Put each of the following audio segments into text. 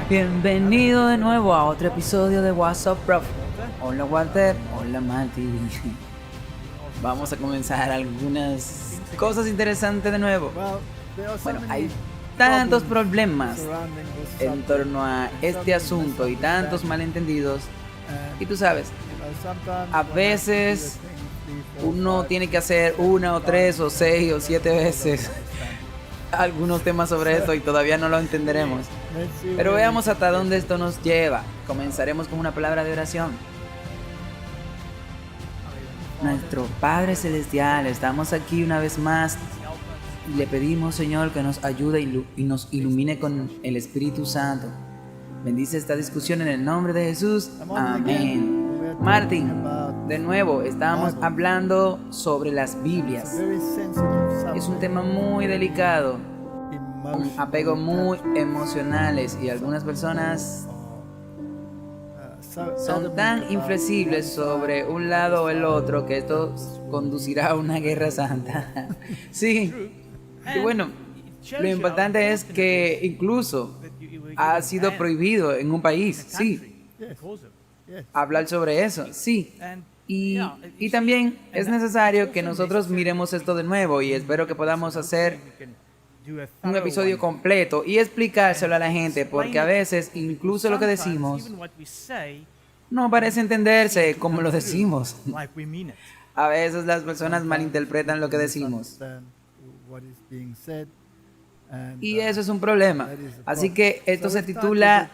Bienvenido de nuevo a otro episodio de What's Up Prof. Hola Walter, hola Mati. Vamos a comenzar algunas cosas interesantes de nuevo. Bueno, hay tantos problemas en torno a este asunto y tantos malentendidos. Y tú sabes, a veces uno tiene que hacer una o tres o seis o siete veces algunos temas sobre esto y todavía no lo entenderemos. Pero veamos hasta dónde esto nos lleva. Comenzaremos con una palabra de oración. Nuestro Padre Celestial, estamos aquí una vez más y le pedimos, Señor, que nos ayude y nos ilumine con el Espíritu Santo. Bendice esta discusión en el nombre de Jesús. Amén. Martín, de nuevo, estábamos hablando sobre las Biblias. Es un tema muy delicado, un apego muy emocionales y algunas personas son tan inflexibles sobre un lado o el otro que esto conducirá a una guerra santa. Sí, y bueno, lo importante es que incluso ha sido prohibido en un país, sí, hablar sobre eso, sí. Y también es necesario que nosotros miremos esto de nuevo y espero que podamos hacer un episodio completo y explicárselo a la gente, porque a veces incluso lo que decimos no parece entenderse como lo decimos. A veces las personas malinterpretan lo que decimos y eso es un problema. Así que esto se titula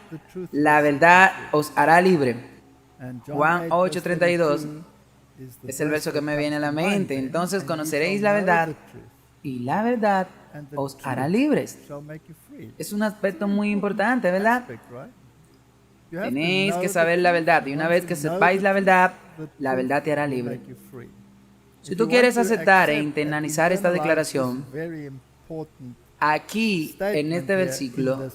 La verdad os hará libre. Juan 8:32 es el verso que me viene a la mente. Entonces conoceréis la verdad y la verdad os hará libres. Es un aspecto muy importante, ¿verdad? Tenéis que saber la verdad y una vez que sepáis la verdad te hará libre. Si tú quieres aceptar e internalizar esta declaración, aquí en este versículo,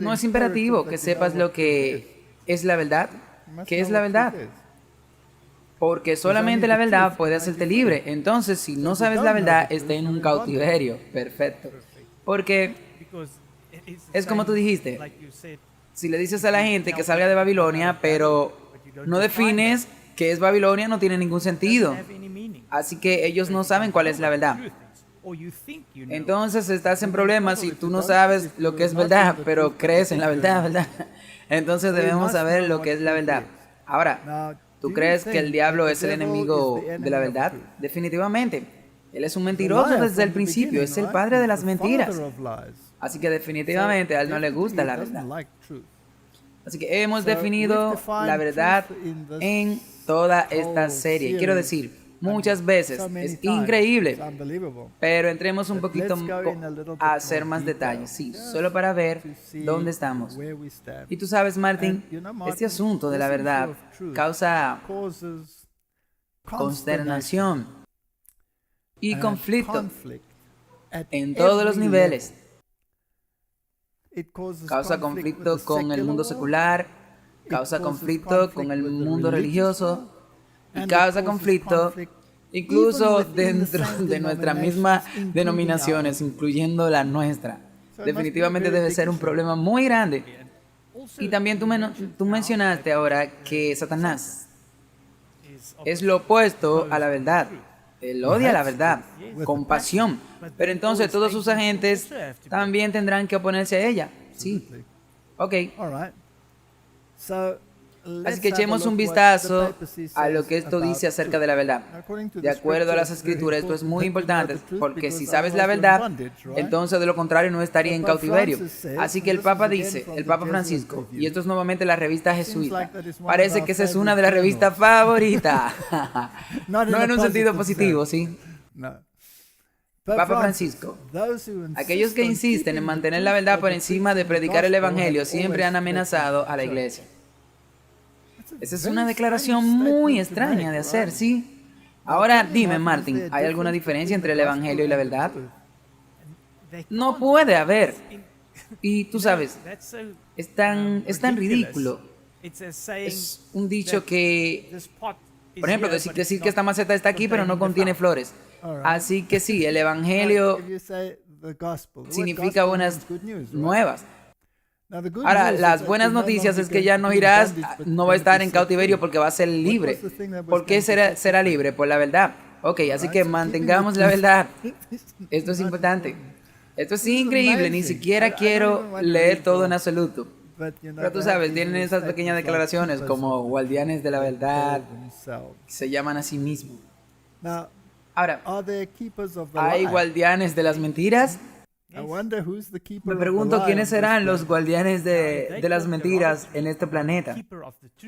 no es imperativo que sepas lo que es la verdad. ¿Qué es la verdad? Porque solamente la verdad puede hacerte libre. Entonces, si no sabes la verdad, estás en un cautiverio. Perfecto. Porque es como tú dijiste. Si le dices a la gente que salga de Babilonia, pero no defines qué es Babilonia, no tiene ningún sentido. Así que ellos no saben cuál es la verdad. Entonces estás en problemas si tú no sabes lo que es verdad, pero crees en la verdad, ¿verdad? Entonces debemos saber lo que es la verdad. Ahora, ¿tú crees que el diablo es el enemigo de la verdad? Definitivamente. Él es un mentiroso desde el principio, es el padre de las mentiras. Así que definitivamente a él no le gusta la verdad. Así que hemos definido la verdad en toda esta serie. Quiero decir, muchas veces es increíble, pero entremos un poquito a hacer más detalles, sí, solo para ver dónde estamos. Y tú sabes, Martín, este asunto de la verdad causa consternación y conflicto en todos los niveles. Causa conflicto con el mundo secular, causa conflicto con el mundo religioso y causa conflicto incluso dentro de nuestras mismas denominaciones, incluyendo la nuestra. Definitivamente debe ser un problema muy grande. Y también tú mencionaste ahora que Satanás es lo opuesto a la verdad. Él odia la verdad con pasión. Pero entonces todos sus agentes también tendrán que oponerse a ella. Sí. Ok. Así que echemos un vistazo a lo que esto dice acerca de la verdad. De acuerdo a las escrituras, esto es muy importante, porque si sabes la verdad, entonces de lo contrario no estaría en cautiverio. Así que el Papa dice, el Papa Francisco, y esto es nuevamente la revista jesuita, parece que esa es una de las revistas favoritas. No en un sentido positivo, ¿sí? Papa Francisco, aquellos que insisten en mantener la verdad por encima de predicar el Evangelio siempre han amenazado a la iglesia. Esa es una declaración muy extraña de hacer, ¿sí? Ahora dime, Martín, ¿hay alguna diferencia entre el Evangelio y la verdad? No puede haber. Y tú sabes, es tan ridículo. Es un dicho que, por ejemplo, decir que esta maceta está aquí pero no contiene flores. Así que sí, el Evangelio significa buenas nuevas. Ahora, las buenas noticias es que ya no irás, no va a estar en cautiverio porque va a ser libre. ¿Por qué será libre? Por la verdad. Ok, así que mantengamos la verdad. Esto es importante. Esto es increíble, ni siquiera quiero leer todo en absoluto. Pero tú sabes, tienen esas pequeñas declaraciones como guardianes de la verdad, se llaman a sí mismos. Ahora, ¿hay guardianes de las mentiras? Me pregunto quiénes serán los guardianes de las mentiras en este planeta.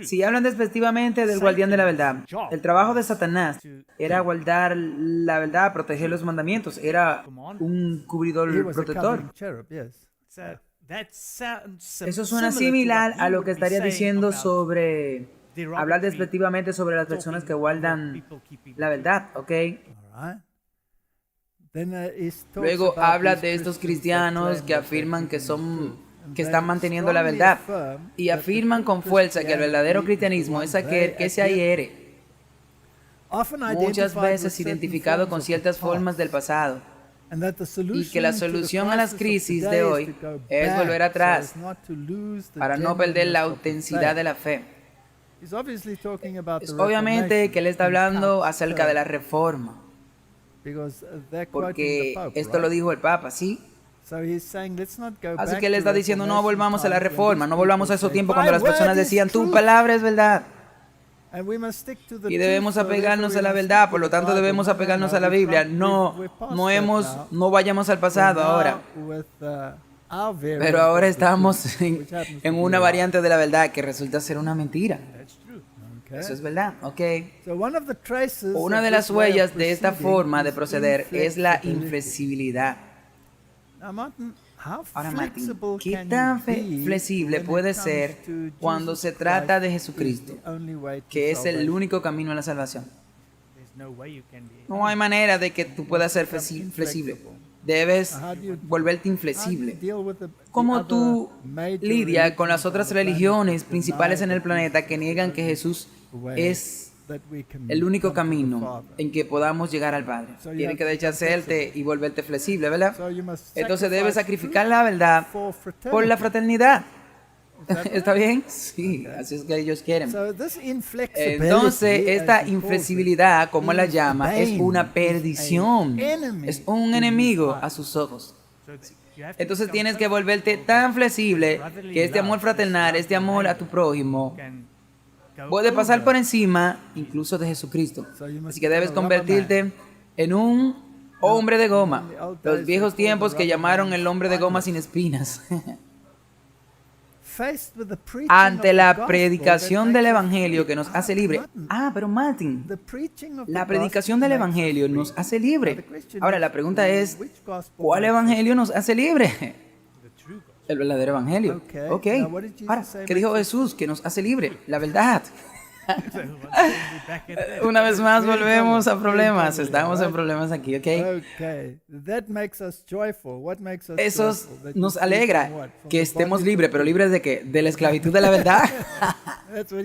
Si hablan despectivamente del guardián de la verdad, el trabajo de Satanás era guardar la verdad, proteger los mandamientos, era un cubridor protector. Eso suena similar a lo que estaría diciendo sobre hablar despectivamente sobre las personas que guardan la verdad, ¿ok? Luego habla de estos cristianos que afirman que están manteniendo la verdad y afirman con fuerza que el verdadero cristianismo es aquel que se adhiere, muchas veces identificado con ciertas formas del pasado, y que la solución a las crisis de hoy es volver atrás para no perder la autenticidad de la fe. Es obviamente que él está hablando acerca de la reforma, porque esto lo dijo el Papa, ¿sí? Así que él está diciendo, no volvamos a la reforma, no volvamos a esos tiempos cuando las personas decían, tu palabra es verdad. Y debemos apegarnos a la verdad, por lo tanto debemos apegarnos a la Biblia. No vayamos al pasado ahora. Pero ahora estamos en una variante de la verdad que resulta ser una mentira. Eso es verdad, ok. Una de las huellas de esta forma de proceder es la inflexibilidad. Ahora, Martin, ¿qué tan flexible puede ser cuando se trata de Jesucristo, que es el único camino a la salvación? No hay manera de que tú puedas ser flexible. Debes volverte inflexible. ¿Cómo tú lidias con las otras religiones principales en el planeta que niegan que Jesús es el único camino en que podamos llegar al Padre? Tienes que deshacerte y volverte flexible, ¿verdad? Entonces debes sacrificar la verdad por la fraternidad. ¿Está bien? Sí, así es que ellos quieren. Entonces, esta inflexibilidad, como la llama, es una perdición. Es un enemigo a sus ojos. Entonces tienes que volverte tan flexible que este amor fraternal, este amor a tu prójimo, puede pasar por encima incluso de Jesucristo. Así que debes convertirte en un hombre de goma. Los viejos tiempos que llamaron el hombre de goma sin espinas. Ante la predicación del Evangelio que nos hace libre. Pero Martin, la predicación del Evangelio nos hace libre. Ahora la pregunta es, ¿cuál Evangelio nos hace libre? El verdadero Evangelio. Ok. Ahora, ¿qué dijo Jesús? Que nos hace libre. La verdad. Una vez más volvemos a problemas. Estamos en problemas aquí, ¿ok? Eso nos alegra que estemos libres, pero libres ¿de qué? De la esclavitud de la verdad. Eso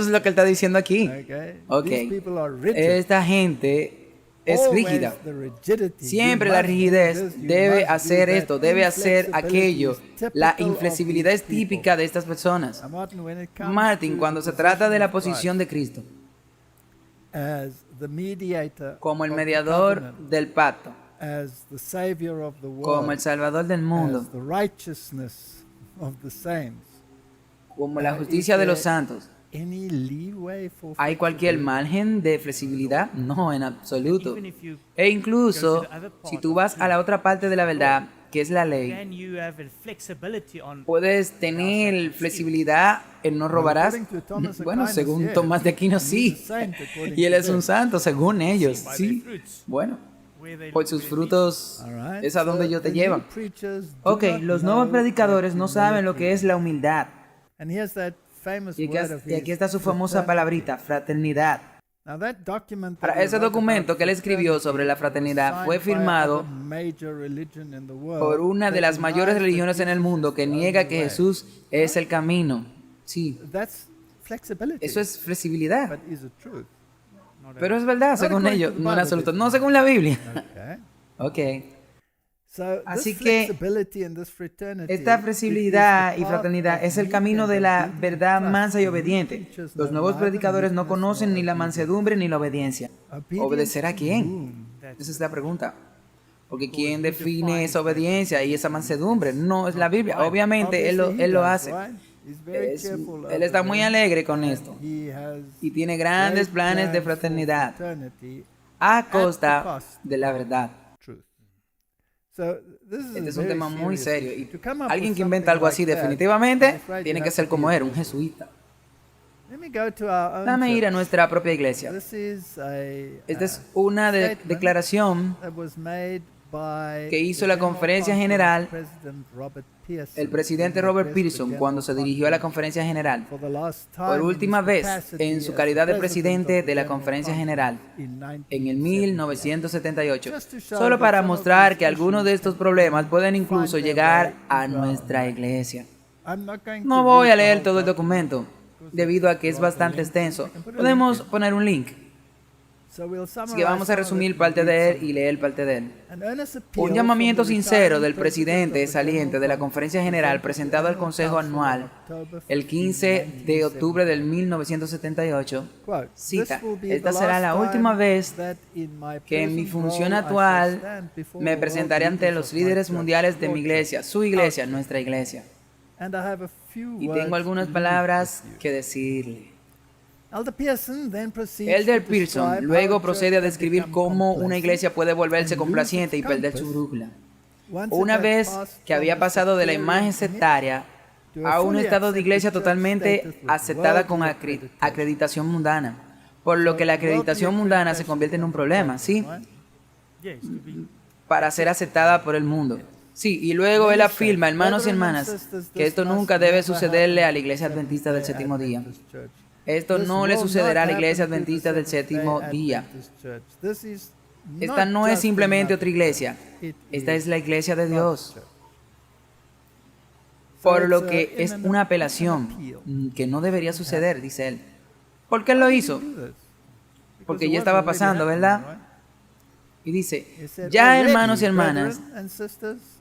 es lo que él está diciendo aquí. Ok. Esta gente es rígida. Siempre la rigidez debe hacer esto, debe hacer aquello. La inflexibilidad es típica de estas personas. Martin, cuando se trata de la posición de Cristo como el mediador del pacto, como el salvador del mundo, como la justicia de los santos, ¿hay cualquier margen de flexibilidad? No, en absoluto. E incluso, si tú vas a la otra parte de la verdad, que es la ley, puedes tener flexibilidad en no robarás. Bueno, según Tomás de Aquino, sí. Y él es un santo, según ellos, sí. Bueno, por sus frutos es a donde ellos te llevan. Ok, los nuevos predicadores no saben lo que es la humildad. Y aquí está su famosa palabrita, fraternidad. Ahora, ese documento que él escribió sobre la fraternidad fue firmado por una de las mayores religiones en el mundo que niega que Jesús es el camino. Sí, eso es flexibilidad. Pero es verdad, según ellos, no en absoluto, no según la Biblia. Ok. Así que esta flexibilidad y fraternidad es el camino de la verdad mansa y obediente. Los nuevos predicadores no conocen ni la mansedumbre ni la obediencia. ¿Obedecer a quién? Esa es la pregunta. Porque ¿quién define esa obediencia y esa mansedumbre? No es la Biblia. Obviamente Él lo hace. Él está muy alegre con esto. Y tiene grandes planes de fraternidad a costa de la verdad. Este es un tema muy serio. Y alguien que inventa algo así definitivamente tiene que ser como él, un jesuita. Dame ir a nuestra propia iglesia. Esta es una declaración que hizo la conferencia general, el presidente Robert Pearson, cuando se dirigió a la conferencia general por última vez en su calidad de presidente de la conferencia general en el 1978, solo para mostrar que algunos de estos problemas pueden incluso llegar a nuestra iglesia. No voy a leer todo el documento debido a que es bastante extenso. Podemos poner un link. Así que vamos a resumir parte de él y leer parte de él. Un llamamiento sincero del presidente saliente de la conferencia general presentado al Consejo Anual el 15 de octubre del 1978. Cita: esta será la última vez que en mi función actual me presentaré ante los líderes mundiales de mi iglesia, su iglesia, nuestra iglesia. Y tengo algunas palabras que decirle. Elder Pearson luego procede a describir cómo una iglesia puede volverse complaciente y perder su brújula. Una vez que había pasado de la imagen sectaria a un estado de iglesia totalmente aceptada con acreditación mundana, por lo que la acreditación mundana se convierte en un problema, ¿sí? Para ser aceptada por el mundo. Sí, y luego él afirma, hermanos y hermanas, que esto nunca debe sucederle a la iglesia adventista del séptimo día. Esto no le sucederá a la iglesia adventista del séptimo día. Esta no es simplemente otra iglesia. Esta es la iglesia de Dios. Por lo que es una apelación que no debería suceder, dice él. ¿Por qué él lo hizo? Porque ya estaba pasando, ¿verdad? Y dice, ya hermanos y hermanas,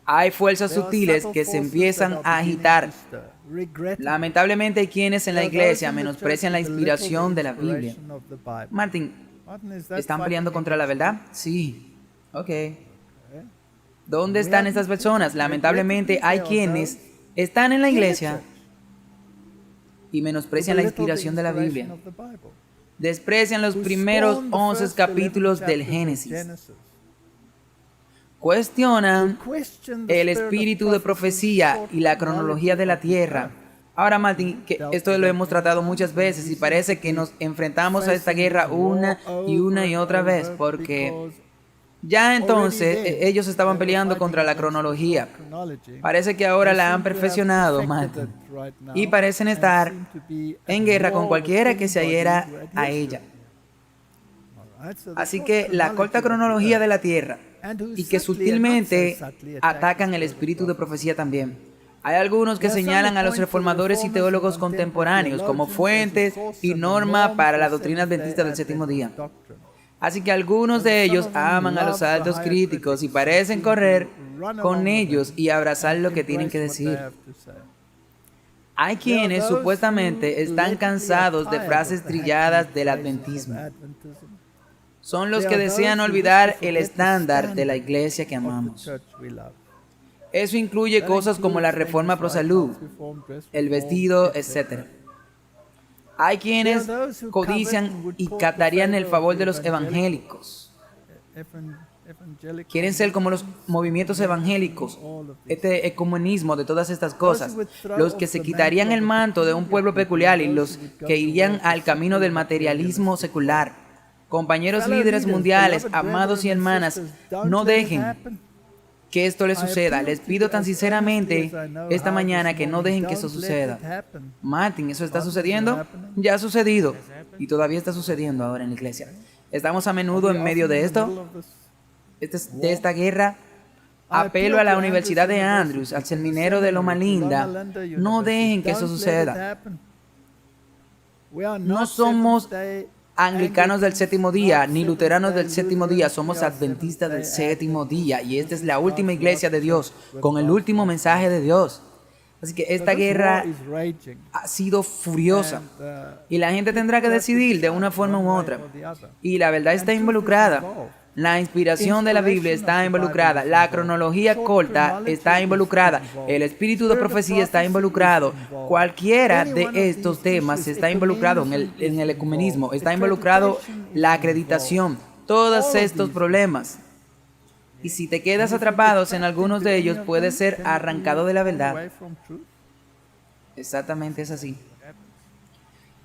hay fuerzas sutiles que se empiezan a agitar. Lamentablemente hay quienes en la iglesia menosprecian la inspiración de la Biblia. Martin, ¿están peleando contra la verdad? Sí. Ok. ¿Dónde están estas personas? Lamentablemente hay quienes están en la iglesia y menosprecian la inspiración de la Biblia. Desprecian los primeros 11 capítulos del Génesis. Cuestionan el espíritu de profecía y la cronología de la tierra. Ahora, Martín, que esto lo hemos tratado muchas veces y parece que nos enfrentamos a esta guerra una y otra vez, porque ya entonces ellos estaban peleando contra la cronología. Parece que ahora la han perfeccionado, Martín, y parecen estar en guerra con cualquiera que se adhiera a ella. Así que la corta cronología de la tierra, y que sutilmente atacan el espíritu de profecía también. Hay algunos que señalan a los reformadores y teólogos contemporáneos como fuentes y norma para la doctrina adventista del séptimo día. Así que algunos de ellos aman a los altos críticos y parecen correr con ellos y abrazar lo que tienen que decir. Hay quienes supuestamente están cansados de frases trilladas del adventismo. Son los que desean olvidar el estándar de la iglesia que amamos. Eso incluye cosas como la reforma pro salud, el vestido, etc. Hay quienes codician y catarían el favor de los evangélicos. Quieren ser como los movimientos evangélicos, este ecumenismo de todas estas cosas, los que se quitarían el manto de un pueblo peculiar y los que irían al camino del materialismo secular. Compañeros líderes mundiales, amados y hermanas, no dejen que esto les suceda. Les pido tan sinceramente esta mañana que no dejen que eso suceda. Martin, ¿eso está sucediendo? Ya ha sucedido y todavía está sucediendo ahora en la iglesia. Estamos a menudo en medio de esto, de esta guerra. Apelo a la Universidad de Andrews, al seminero de Loma Linda, no dejen que eso suceda. No somos anglicanos del séptimo día, ni luteranos del séptimo día, somos adventistas del séptimo día. Y esta es la última iglesia de Dios, con el último mensaje de Dios. Así que esta guerra ha sido furiosa y la gente tendrá que decidir de una forma u otra. Y la verdad está involucrada. La inspiración de la Biblia está involucrada. La cronología corta está involucrada. El espíritu de profecía está involucrado. Cualquiera de estos temas está involucrado en el ecumenismo. Está involucrado la acreditación. Todos estos problemas. Y si te quedas atrapados en algunos de ellos, puedes ser arrancado de la verdad. Exactamente es así.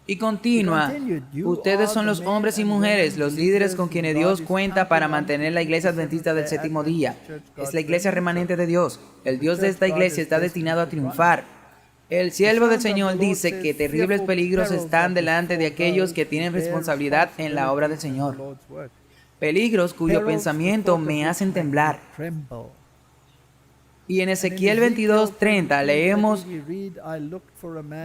Y continúa. Ustedes son los hombres y mujeres, los líderes con quienes Dios cuenta para mantener la iglesia adventista del séptimo día. Es la iglesia remanente de Dios. El Dios de esta iglesia está destinado a triunfar. El siervo del Señor dice que terribles peligros están delante de aquellos que tienen responsabilidad en la obra del Señor. Peligros cuyo pensamiento me hacen temblar. Y en Ezequiel 22:30 leemos: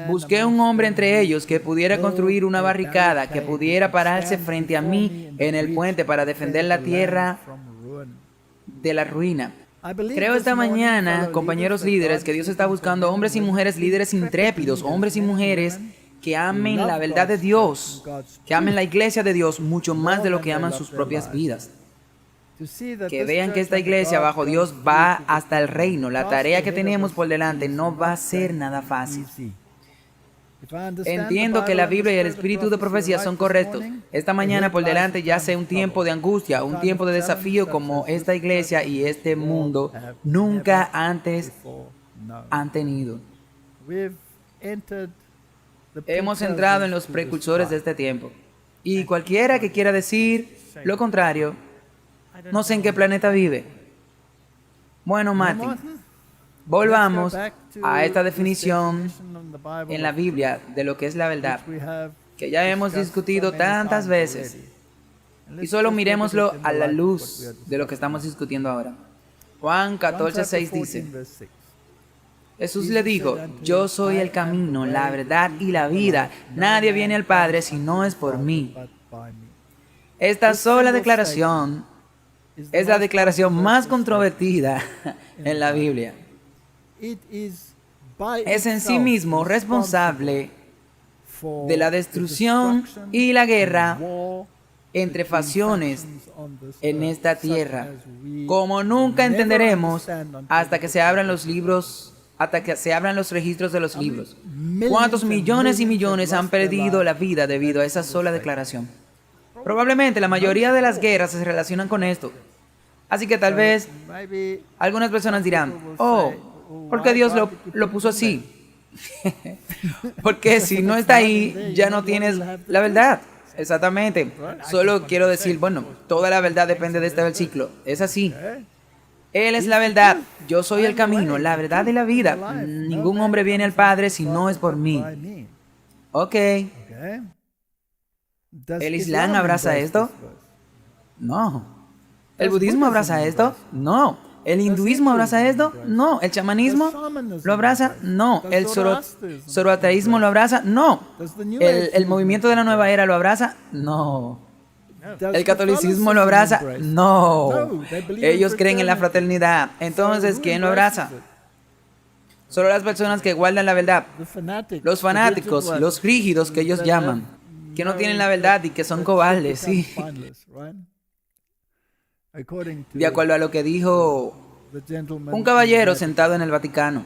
busqué un hombre entre ellos que pudiera construir una barricada, que pudiera pararse frente a mí en el puente para defender la tierra de la ruina. Creo esta mañana, compañeros líderes, que Dios está buscando hombres y mujeres líderes intrépidos, hombres y mujeres que amen la verdad de Dios, que amen la iglesia de Dios mucho más de lo que aman sus propias vidas. Que vean que esta iglesia bajo Dios va hasta el reino. La tarea que tenemos por delante no va a ser nada fácil. Entiendo que la Biblia y el espíritu de profecía son correctos. Esta mañana por delante ya sea un tiempo de angustia, un tiempo de desafío como esta iglesia y este mundo nunca antes han tenido. Hemos entrado en los precursores de este tiempo. Y cualquiera que quiera decir lo contrario, no sé en qué planeta vive. Bueno, Martin, volvamos a esta definición en la Biblia de lo que es la verdad, que ya hemos discutido tantas veces. Y solo miremoslo a la luz de lo que estamos discutiendo ahora. Juan 14:6 dice: Jesús le dijo: yo soy el camino, la verdad y la vida. Nadie viene al Padre si no es por mí. Esta sola declaración es la declaración más controvertida en la Biblia. Es en sí mismo responsable de la destrucción y la guerra entre facciones en esta tierra, como nunca entenderemos hasta que se abran los libros, hasta que se abran los registros de los libros. ¿Cuántos millones y millones han perdido la vida debido a esa sola declaración? Probablemente la mayoría de las guerras se relacionan con esto. Así que tal vez algunas personas dirán: oh, ¿por qué Dios lo puso así? Porque si no está ahí, ya no tienes la verdad. Exactamente. Solo quiero decir, bueno, toda la verdad depende de este versículo. Es así. Él es la verdad. Yo soy el camino, la verdad y la vida. Ningún hombre viene al Padre si no es por mí. Ok. ¿El Islam abraza esto? No. ¿El budismo abraza esto? No. ¿El hinduismo abraza esto? No. ¿El chamanismo lo abraza? No. ¿El zoroastrianismo lo abraza? No. ¿El movimiento de la nueva era lo abraza? No. ¿El catolicismo lo abraza? No. Ellos creen en la fraternidad. Entonces, ¿quién lo abraza? Solo las personas que guardan la verdad. Los fanáticos, los rígidos que ellos llaman, que no tienen la verdad y que son cobardes, sí. De acuerdo a lo que dijo un caballero sentado en el Vaticano.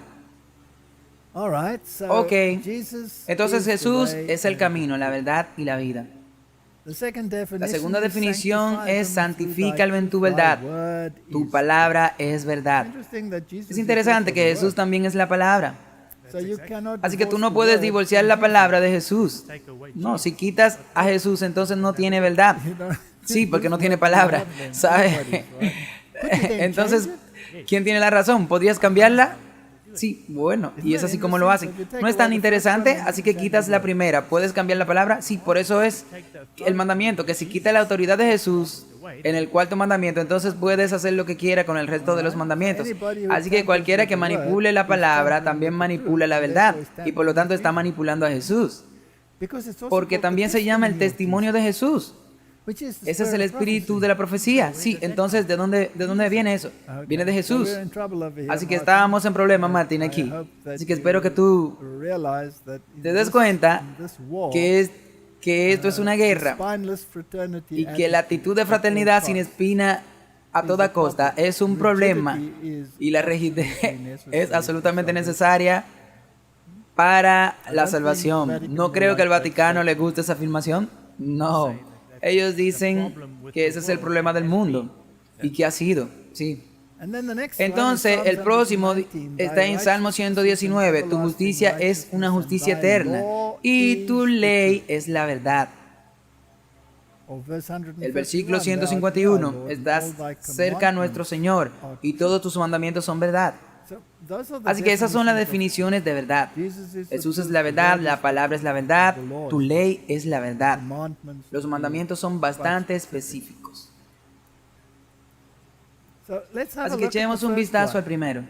Ok, entonces Jesús es el camino, la verdad y la vida. La segunda definición es: santifícalo en tu verdad. Tu palabra es verdad. Es interesante que Jesús también es la palabra. Así que tú no puedes divorciar la palabra de Jesús. No, si quitas a Jesús, entonces no tiene verdad. Sí, porque no tiene palabra, ¿sabes? Entonces, ¿quién tiene la razón? ¿Podrías cambiarla? Sí, bueno, y es así como lo hacen. No es tan interesante, así que quitas la primera. ¿Puedes cambiar la palabra? Sí, por eso es el mandamiento, que si quita la autoridad de Jesús en el cuarto mandamiento, entonces puedes hacer lo que quiera con el resto de los mandamientos. Así que cualquiera que manipule la palabra también manipula la verdad, y por lo tanto está manipulando a Jesús. porque también se llama el testimonio de Jesús. Ese es el espíritu de la profecía. Sí, entonces, ¿de dónde viene eso? Viene de Jesús. Así que estábamos en problema, Martín, aquí. Así que espero que tú te des cuenta que esto es una guerra y que la actitud de fraternidad sin espina a toda costa es un problema y la rigidez es absolutamente necesaria para la salvación. No creo que al Vaticano le guste esa afirmación. No. Ellos dicen que ese es el problema del mundo y que ha sido, sí. Entonces, el próximo está en Salmo 119. Tu justicia es una justicia eterna y tu ley es la verdad. El versículo 151. Estás cerca a nuestro Señor y todos tus mandamientos son verdad. Así que esas son las definiciones de verdad. Jesús es la verdad, la palabra es la verdad, tu ley es la verdad. Los mandamientos son bastante específicos. Así que echemos un vistazo al primero.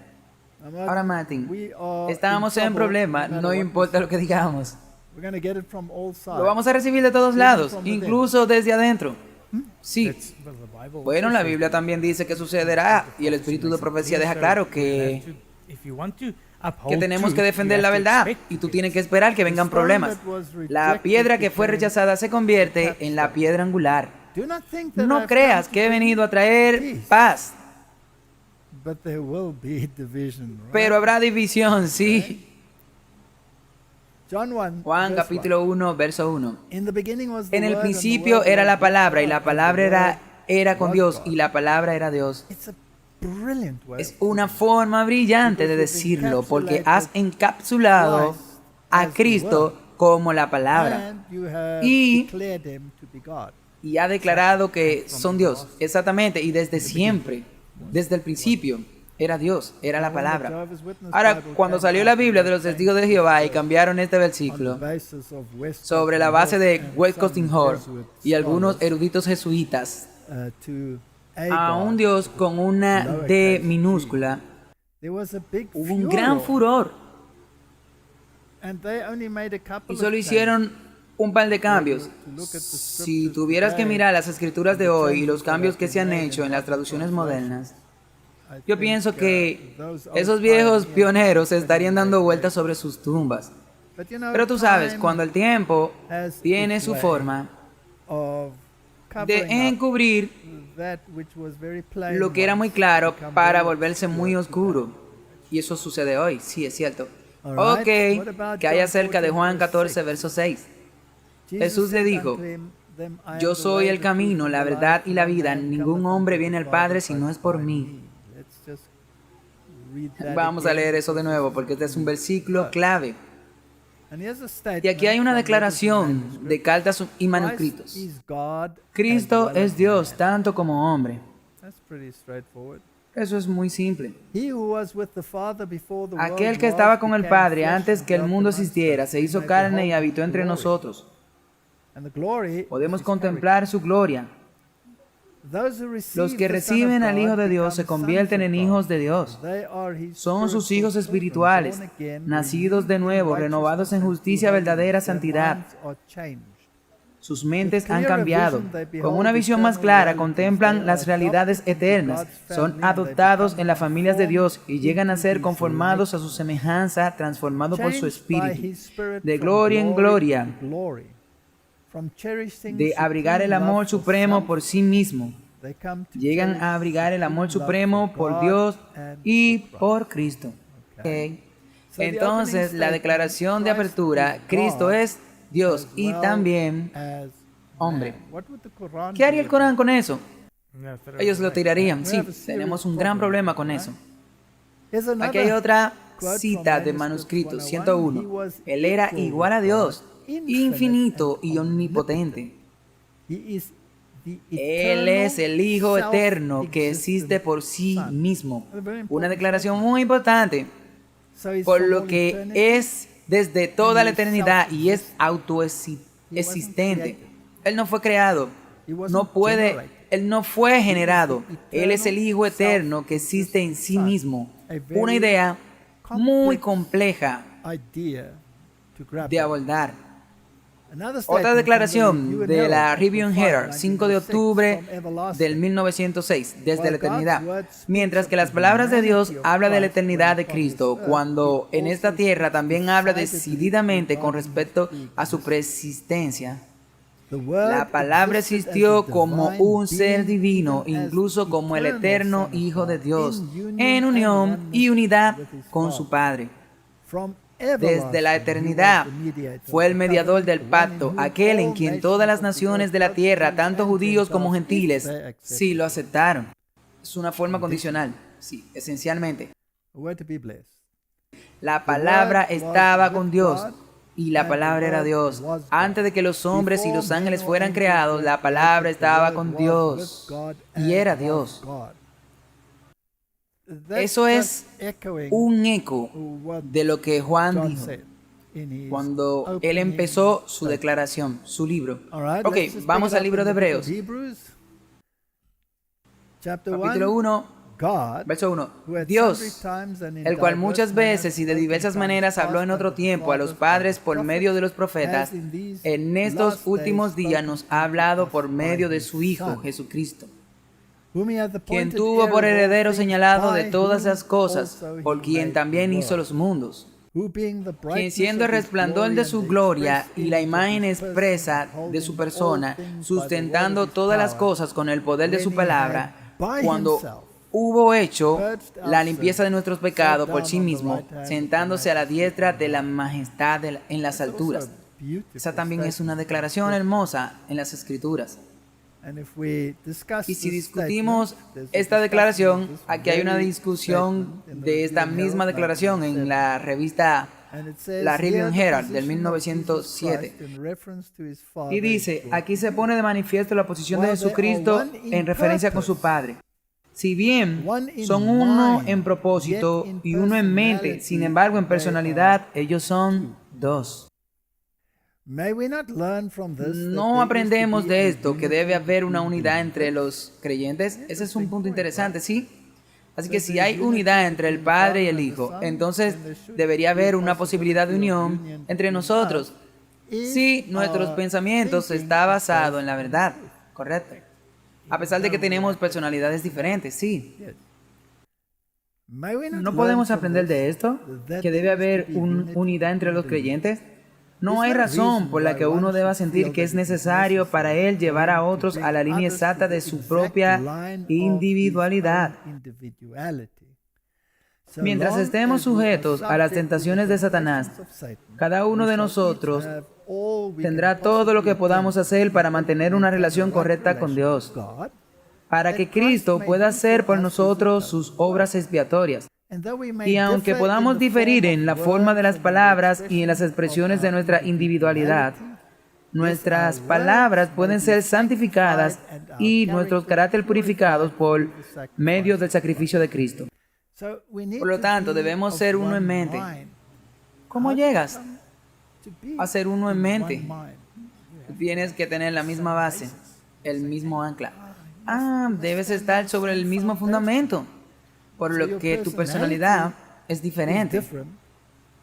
Ahora, Martin, estamos en problema, no importa lo que digamos. Lo vamos a recibir de todos lados, incluso desde adentro. Sí. Bueno, la Biblia también dice que sucederá y el espíritu de profecía deja claro que tenemos que defender la verdad y tú tienes que esperar que vengan problemas. La piedra que fue rechazada se convierte en la piedra angular. No creas que he venido a traer paz, pero habrá división, sí. Juan capítulo 1, verso 1. En el principio era la palabra y la palabra era con Dios y la palabra era Dios. Es una forma brillante de decirlo porque has encapsulado a Cristo como la palabra y ha declarado que son Dios, exactamente, y desde siempre, desde el principio. Era Dios, era la palabra. Ahora, cuando salió la Biblia de los testigos de Jehová y cambiaron este versículo sobre la base de Westcotting Hall y algunos eruditos jesuitas a un Dios con una D minúscula, hubo un gran furor. Y solo hicieron un par de cambios. Si tuvieras que mirar las escrituras de hoy y los cambios que se han hecho en las traducciones modernas, yo pienso que esos viejos pioneros estarían dando vueltas sobre sus tumbas. Pero tú sabes, cuando el tiempo tiene su forma de encubrir lo que era muy claro para volverse muy oscuro. Y eso sucede hoy, sí, es cierto. Ok, que hay acerca de Juan 14, verso 6. Jesús le dijo: yo soy el camino, la verdad y la vida. Ningún hombre viene al Padre si no es por mí. Vamos a leer eso de nuevo porque este es un versículo clave. Y aquí hay una declaración de cartas y manuscritos. Cristo es Dios tanto como hombre. Eso es muy simple. Aquel que estaba con el Padre antes que el mundo existiera se hizo carne y habitó entre nosotros. Podemos contemplar su gloria. Los que reciben al Hijo de Dios se convierten en hijos de Dios. Son sus hijos espirituales, nacidos de nuevo, renovados en justicia, verdadera santidad. Sus mentes han cambiado. Con una visión más clara contemplan las realidades eternas. Son adoptados en las familias de Dios y llegan a ser conformados a su semejanza, transformados por su espíritu. De gloria en gloria. De abrigar el amor supremo por sí mismo, llegan a abrigar el amor supremo por Dios y por Cristo. Okay. Entonces, la declaración de apertura: Cristo es Dios y también hombre. ¿Qué haría el Corán con eso? Ellos lo tirarían. Sí, tenemos un gran problema con eso. Aquí hay otra cita de manuscrito 101. Él era igual a Dios, infinito y omnipotente. Él es el Hijo eterno que existe por sí mismo. Una declaración muy importante, por lo que es desde toda la eternidad y es autoexistente. Él no fue creado, Él no fue generado. Él es el Hijo eterno que existe en sí mismo. Una idea muy compleja de abordar. Otra declaración de la Review and Herald, 5 de octubre del 1906, desde la eternidad. Mientras que las palabras de Dios hablan de la eternidad de Cristo, cuando en esta tierra también habla decididamente con respecto a su preexistencia. La palabra existió como un ser divino, incluso como el eterno Hijo de Dios, en unión y unidad con su Padre. Desde la eternidad fue el mediador del pacto, aquel en quien todas las naciones de la tierra, tanto judíos como gentiles, sí lo aceptaron. Es una forma condicional, sí, esencialmente. La palabra estaba con Dios y la palabra era Dios. Antes de que los hombres y los ángeles fueran creados, la palabra estaba con Dios y era Dios. Eso es un eco de lo que Juan dijo cuando él empezó su declaración, su libro. Ok, vamos al libro de Hebreos. Capítulo 1, verso 1. Dios, el cual muchas veces y de diversas maneras habló en otro tiempo a los padres por medio de los profetas, en estos últimos días nos ha hablado por medio de su Hijo, Jesucristo, quien tuvo por heredero señalado de todas las cosas, por quien también hizo los mundos, quien siendo el resplandor de su gloria y la imagen expresa de su persona, sustentando todas las cosas con el poder de su palabra, cuando hubo hecho la limpieza de nuestros pecados por sí mismo, sentándose a la diestra de la majestad en las alturas. Esa también es una declaración hermosa en las Escrituras. Y si discutimos esta declaración, aquí hay una discusión de esta misma declaración en la revista La Review and Herald del 1907. Y dice, aquí se pone de manifiesto la posición de Jesucristo en referencia con su Padre. Si bien son uno en propósito y uno en mente, sin embargo en personalidad ellos son dos. ¿No aprendemos de esto que debe haber una unidad entre los creyentes? Ese es un punto interesante, ¿sí? Así que si hay unidad entre el Padre y el Hijo, entonces debería haber una posibilidad de unión entre nosotros. Si nuestros pensamientos está basado en la verdad, correcto. A pesar de que tenemos personalidades diferentes, sí. ¿No podemos aprender de esto? ¿Que debe haber una unidad entre los creyentes? No hay razón por la que uno deba sentir que es necesario para él llevar a otros a la línea exacta de su propia individualidad. Mientras estemos sujetos a las tentaciones de Satanás, cada uno de nosotros tendrá todo lo que podamos hacer para mantener una relación correcta con Dios, para que Cristo pueda hacer por nosotros sus obras expiatorias. Y aunque podamos diferir en la forma de las palabras y en las expresiones de nuestra individualidad, nuestras palabras pueden ser santificadas y nuestros caracteres purificados por medio del sacrificio de Cristo. Por lo tanto, debemos ser uno en mente. ¿Cómo llegas a ser uno en mente? Tienes que tener la misma base, el mismo ancla. Debes estar sobre el mismo fundamento, por lo que tu personalidad es diferente,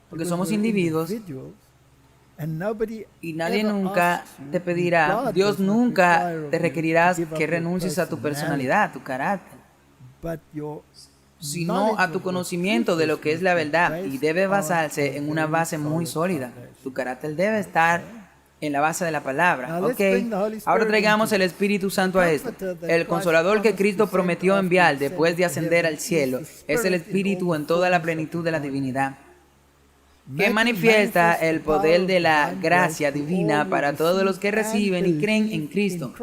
porque somos individuos y nadie nunca te pedirá, Dios nunca te requerirá que renuncies a tu personalidad, a tu carácter, sino a tu conocimiento de lo que es la verdad, y debe basarse en una base muy sólida. Tu carácter debe estar en la base de la palabra. Ok, ahora traigamos el Espíritu Santo a esto. El Consolador que Cristo prometió enviar después de ascender al cielo es el Espíritu en toda la plenitud de la divinidad, que manifiesta el poder de la gracia divina para todos los que reciben y creen en Cristo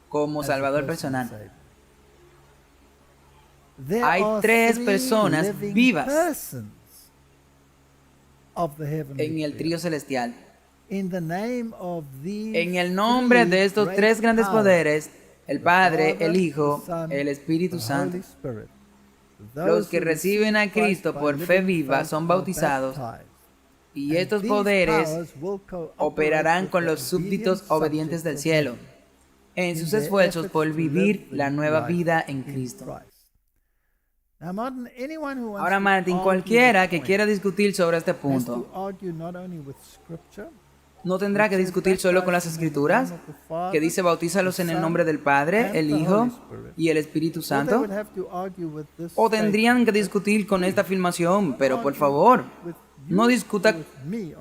como Salvador personal. Hay tres personas vivas en el trío celestial. En el nombre de estos tres grandes poderes, el Padre, el Hijo, el Espíritu Santo, los que reciben a Cristo por fe viva son bautizados, y estos poderes operarán con los súbditos obedientes del cielo en sus esfuerzos por vivir la nueva vida en Cristo. Ahora, Martin, cualquiera que quiera discutir sobre este punto ¿No tendrá que discutir solo con las Escrituras, que dice bautízalos en el nombre del Padre, el Hijo y el Espíritu Santo? ¿O tendrían que discutir con esta afirmación? Pero por favor, no discuta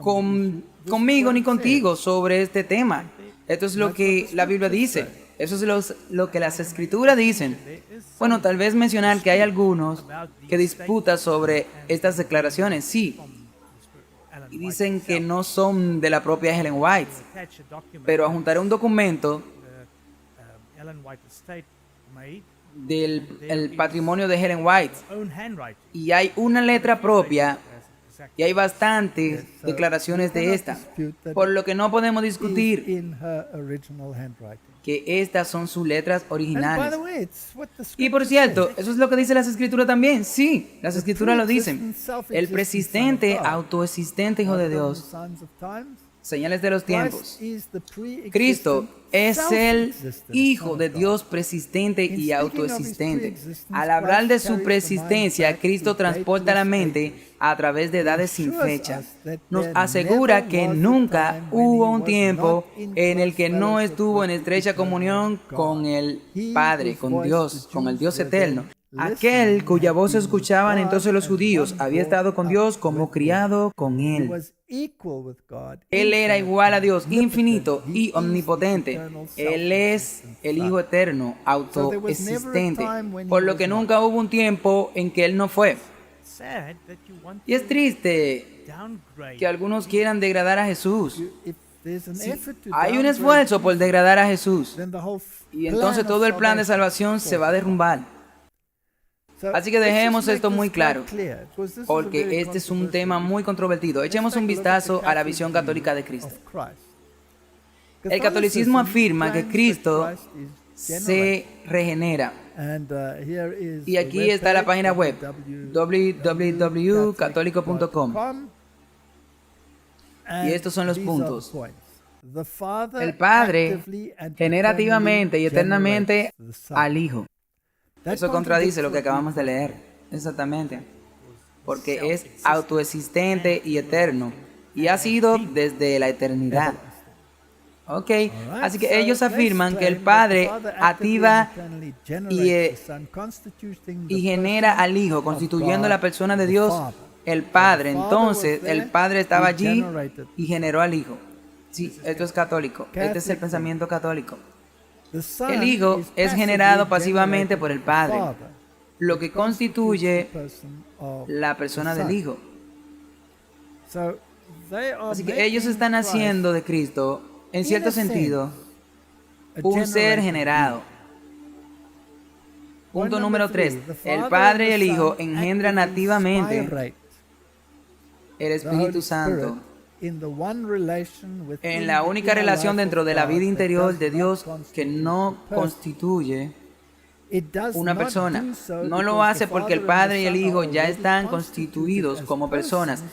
conmigo ni contigo sobre este tema. Esto es lo que la Biblia dice. Eso es lo que las Escrituras dicen. Bueno, tal vez mencionar que hay algunos que disputan sobre estas declaraciones, sí. Y dicen que no son de la propia Ellen White. Pero adjuntaré un documento del patrimonio de Ellen White. Y hay una letra propia y hay bastantes declaraciones de esta. Por lo que no podemos discutir que estas son sus letras originales. Y por cierto, eso es lo que dice las Escrituras también. Sí, las Escrituras lo dicen. El persistente, autoexistente Hijo de Dios. Señales de los tiempos. Cristo es el Hijo de Dios persistente y autoexistente. Al hablar de su persistencia, Cristo transporta la mente a través de edades sin fecha. Nos asegura que nunca hubo un tiempo en el que no estuvo en estrecha comunión con el Padre, con Dios, con el Dios eterno. Aquel cuya voz escuchaban entonces los judíos había estado con Dios como criado con Él. Él era igual a Dios, infinito y omnipotente. Él es el Hijo eterno, autoexistente, por lo que nunca hubo un tiempo en que Él no fue. Y es triste que algunos quieran degradar a Jesús. Si hay un esfuerzo por degradar a Jesús, y entonces todo el plan de salvación se va a derrumbar. Así que dejemos esto muy claro, porque este es un tema muy controvertido. Echemos un vistazo a la visión católica de Cristo. El catolicismo afirma que Cristo se regenera. Y aquí está la página web, www.católico.com. Y estos son los puntos. El Padre generativamente y eternamente al Hijo. Eso contradice lo que acabamos de leer. Exactamente. Porque es autoexistente y eterno. Y ha sido desde la eternidad. Ok. Así que ellos afirman que el Padre activa y genera al Hijo, constituyendo la persona de Dios, el Padre. Entonces, el Padre estaba allí y generó al Hijo. Sí, esto es católico. Este es el pensamiento católico. El Hijo es generado pasivamente por el Padre, lo que constituye la persona del Hijo. Así que ellos están haciendo de Cristo, en cierto sentido, un ser generado. Punto número 3. El Padre y el Hijo engendran nativamente el Espíritu Santo en la única relación dentro de la vida interior de Dios que no constituye una persona. No lo hace porque el Padre y el Hijo ya están constituidos como personas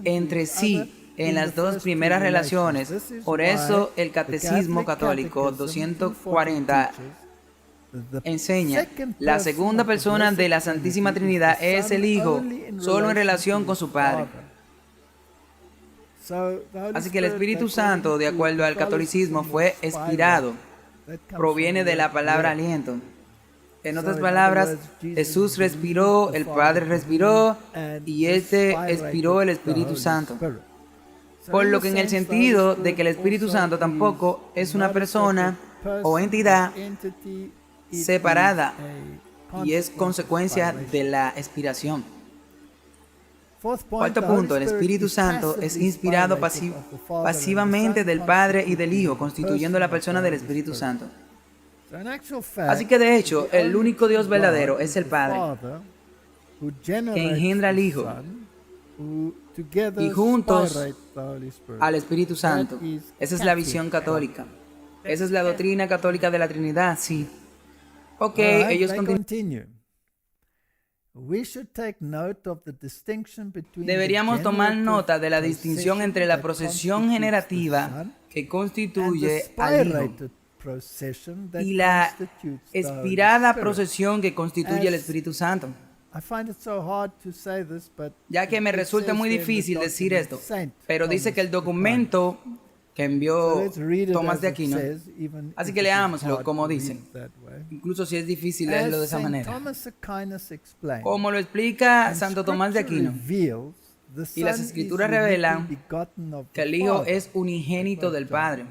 entre sí en las dos primeras relaciones. Por eso el Catecismo Católico 240 enseña: la segunda persona de la Santísima Trinidad es el Hijo, solo en relación con su Padre. Así que el Espíritu Santo, de acuerdo al catolicismo, fue expirado. Proviene de la palabra aliento. En otras palabras, Jesús respiró, el Padre respiró y este expiró el Espíritu Santo. Por lo que en el sentido de que el Espíritu Santo tampoco es una persona o entidad separada y es consecuencia de la expiración. Cuarto punto, el Espíritu Santo es inspirado pasivamente del Padre y del Hijo, constituyendo la persona del Espíritu Santo. Así que de hecho, el único Dios verdadero es el Padre, que engendra al Hijo, y juntos al Espíritu Santo. Esa es la visión católica. Esa es la doctrina católica de la Trinidad, sí. Ok, ellos continúan. Deberíamos tomar nota de la distinción entre la procesión generativa que constituye al Hijo y la expirada procesión que constituye el Espíritu Santo. Ya que me resulta muy difícil decir esto, pero dice que el documento que envió Tomás de Aquino. Así que leámoslo como dice, incluso si es difícil leerlo de esa manera. Como lo explica Santo Tomás de Aquino, y las Escrituras revelan que el Hijo es unigénito del Padre.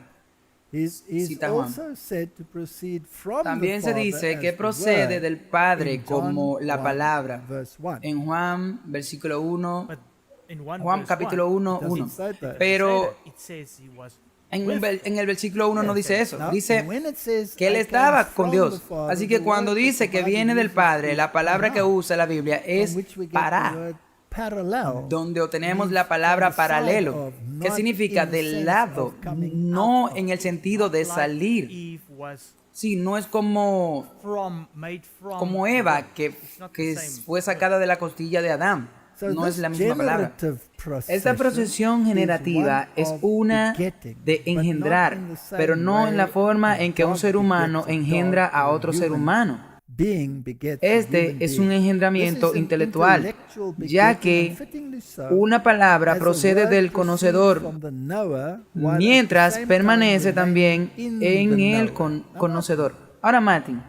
Cita Juan. También se dice que procede del Padre como la palabra. En Juan, versículo 1, Juan capítulo 1, 1. Pero en el versículo 1 no dice eso. Dice que Él estaba con Dios. Así que cuando dice que viene del Padre, la palabra que usa la Biblia es para, donde obtenemos la palabra paralelo, que significa del lado, no en el sentido de salir. Sí, no es como Eva, que fue sacada de la costilla de Adán. No es la misma palabra. Esta procesión generativa es una de engendrar, pero no en la forma en que un ser humano engendra a otro ser humano. Este es un engendramiento intelectual, ya que una palabra procede del conocedor, mientras permanece también en el conocedor. Ahora, Martin,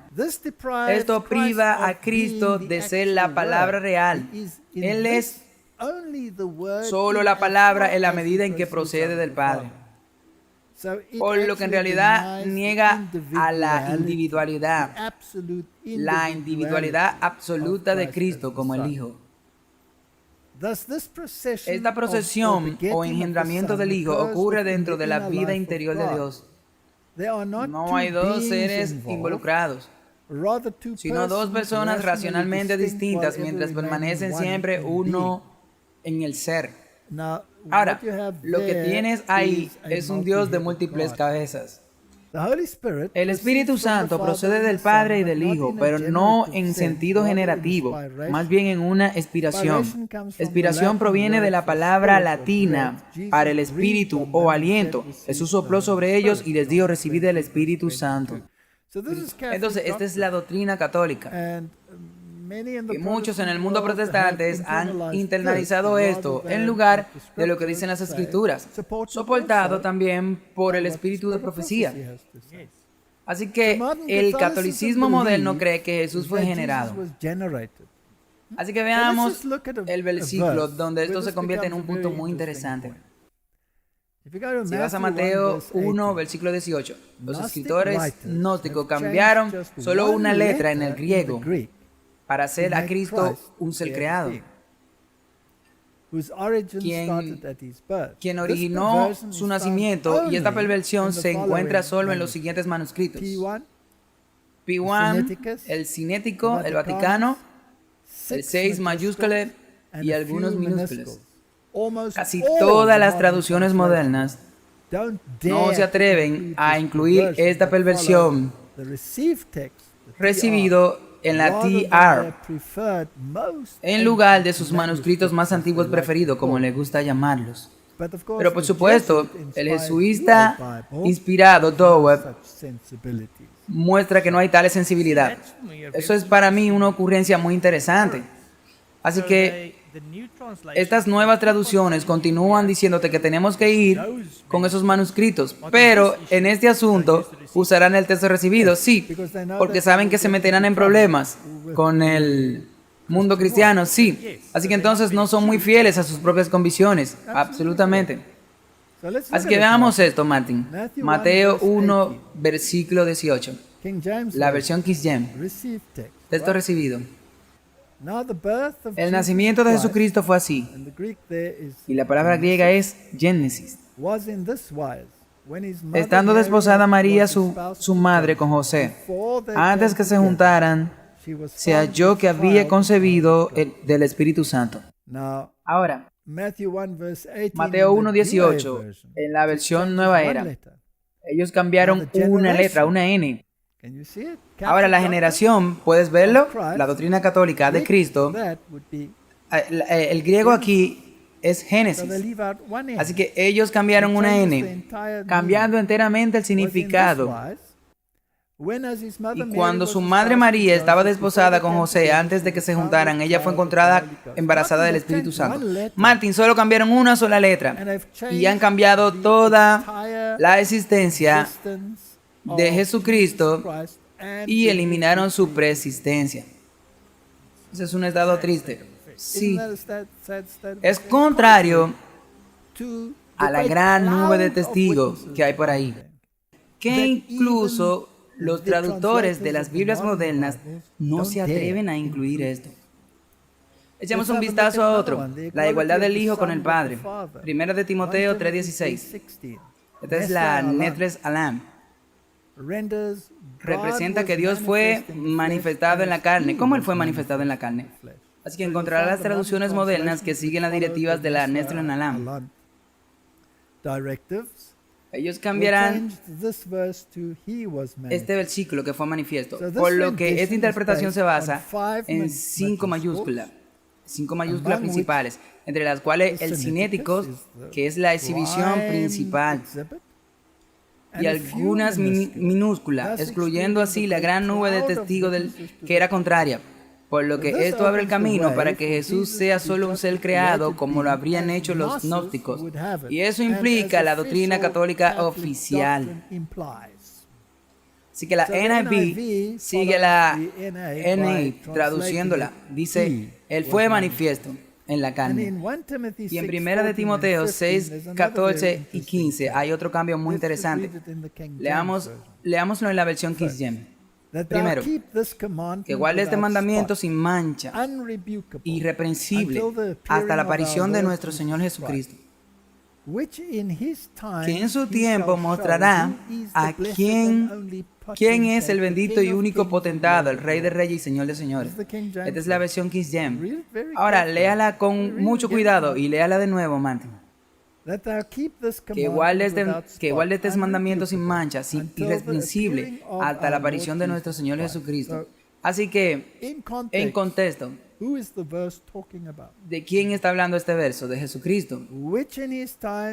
esto priva a Cristo de ser la palabra real. Él es solo la palabra en la medida en que procede del Padre. Por lo que en realidad niega a la individualidad absoluta de Cristo como el Hijo. Esta procesión o engendramiento del Hijo ocurre dentro de la vida interior de Dios. No hay dos seres involucrados, sino dos personas racionalmente distintas mientras permanecen siempre uno en el ser. Ahora, lo que tienes ahí es un Dios de múltiples cabezas. El Espíritu Santo procede del Padre y del Hijo, pero no en sentido generativo, más bien en una expiración. Expiración proviene de la palabra latina para el Espíritu o aliento. Jesús sopló sobre ellos y les dijo: recibid el Espíritu Santo. Entonces, esta es la doctrina católica. Y muchos en el mundo protestante han internalizado esto en lugar de lo que dicen las Escrituras, soportado también por el espíritu de profecía. Así que el catolicismo moderno cree que Jesús fue generado. Así que veamos el versículo donde esto se convierte en un punto muy interesante. Si vas a Mateo 1, versículo 18, los escritores gnósticos cambiaron solo una letra en el griego para hacer a Cristo un ser creado, quien originó su nacimiento, y esta perversión se encuentra solo en los siguientes manuscritos: P1, el Cinético, el Vaticano, el 6 mayúsculo y algunos minúsculos. Casi todas las traducciones modernas no se atreven a incluir esta perversión recibido en la TR en lugar de sus manuscritos más antiguos preferidos, como le gusta llamarlos. Pero por supuesto, el jesuita inspirado Dower muestra que no hay tal sensibilidad. Eso es para mí una ocurrencia muy interesante. Así que estas nuevas traducciones continúan diciéndote que tenemos que ir con esos manuscritos, pero en este asunto usarán el texto recibido, sí, porque saben que se meterán en problemas con el mundo cristiano, sí. Así que entonces no son muy fieles a sus propias convicciones, absolutamente. Así que veamos esto, Martin. Mateo 1, versículo 18. La versión King James. Texto recibido. El nacimiento de Jesucristo fue así, y la palabra griega es Génesis. Estando desposada María, su madre, con José, antes que se juntaran, se halló que había concebido del Espíritu Santo. Ahora, Mateo 1:18, en la versión Nueva Era, ellos cambiaron una letra, una N. Ahora, la generación, ¿puedes verlo? La doctrina católica de Cristo, el griego aquí es Génesis. Así que ellos cambiaron una N, cambiando enteramente el significado. Y cuando su madre María estaba desposada con José, antes de que se juntaran, ella fue encontrada embarazada del Espíritu Santo. Martín, solo cambiaron una sola letra y han cambiado toda la existencia de Jesucristo y eliminaron su preexistencia. Ese es un estado triste. Sí. Es contrario a la gran nube de testigos que hay por ahí, que incluso los traductores de las Biblias modernas no se atreven a incluir esto. Echemos un vistazo a otro, la igualdad del Hijo con el Padre. Primera de Timoteo 3:16. Esta es la Netles Alam. Representa que Dios fue manifestado en la carne. ¿Cómo Él fue manifestado en la carne? Así que encontrará las traducciones modernas que siguen las directivas de la Netles Alam. Ellos cambiarán este versículo que fue manifiesto, por lo que esta interpretación se basa en 5 mayúsculas principales, entre las cuales el cinético, que es la exhibición principal, y algunas minúsculas, excluyendo así la gran nube de testigos que era contraria. Por lo que esto abre el camino para que Jesús sea solo un ser creado, como lo habrían hecho los gnósticos. Y eso implica la doctrina católica oficial. Así que la NIV sigue la NA traduciéndola. Dice, Él fue manifiesto en la carne. Y en 1 de Timoteo 6, 14 y 15 hay otro cambio muy interesante. Leámoslo en la versión King James. Primero, que guarde este mandamiento sin mancha, irreprensible, hasta la aparición de nuestro Señor Jesucristo, que en su tiempo mostrará a quién es el bendito y único potentado, el Rey de Reyes y Señor de Señores. Esta es la versión King James. Ahora, léala con mucho cuidado y léala de nuevo, Martín. Que guarde este mandamiento sin mancha, irreprensible, hasta la aparición de nuestro Señor Jesucristo. Así que, en contexto, ¿de quién está hablando este verso? De Jesucristo,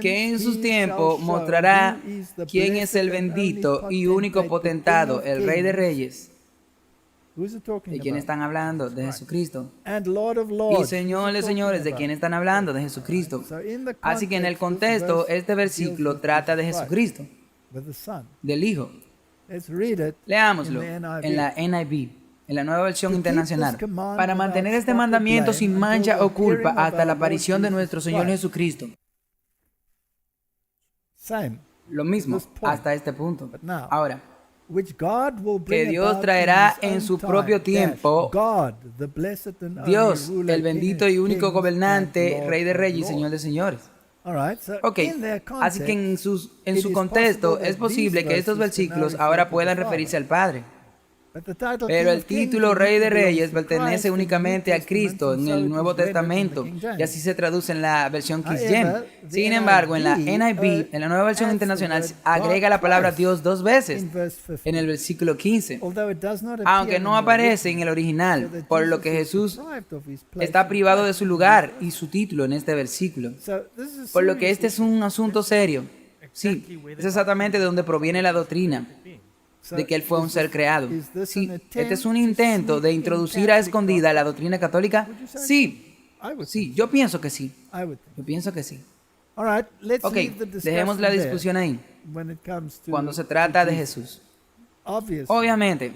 que en sus tiempos mostrará quién es el bendito y único potentado, el Rey de Reyes. ¿De quién están hablando? De Jesucristo. Y Señor de señores, ¿de quién están hablando? De Jesucristo. Así que en el contexto, este versículo trata de Jesucristo, del Hijo. Leámoslo en la NIV, en la nueva versión internacional. Para mantener este mandamiento sin mancha o culpa hasta la aparición de nuestro Señor Jesucristo. Lo mismo, hasta este punto. Ahora, que Dios traerá en su propio tiempo. Dios, el bendito y único gobernante, Rey de Reyes y Señor de Señores. Ok, así que en su contexto es posible que estos versículos ahora puedan referirse al Padre. Pero el título Rey de Reyes pertenece únicamente a Cristo en el Nuevo Testamento, y así se traduce en la versión King James. Sin embargo, en la NIV, en la Nueva Versión Internacional, agrega la palabra Dios 2 veces en el versículo 15, aunque no aparece en el original, por lo que Jesús está privado de su lugar y su título en este versículo. Por lo que este es un asunto serio. Sí, es exactamente de donde proviene la doctrina de que Él fue un ser creado. Sí, este es un intento de introducir a escondida la doctrina católica. Sí, yo pienso que sí. Yo pienso que sí. Ok, dejemos la discusión ahí. Cuando se trata de Jesús, obviamente,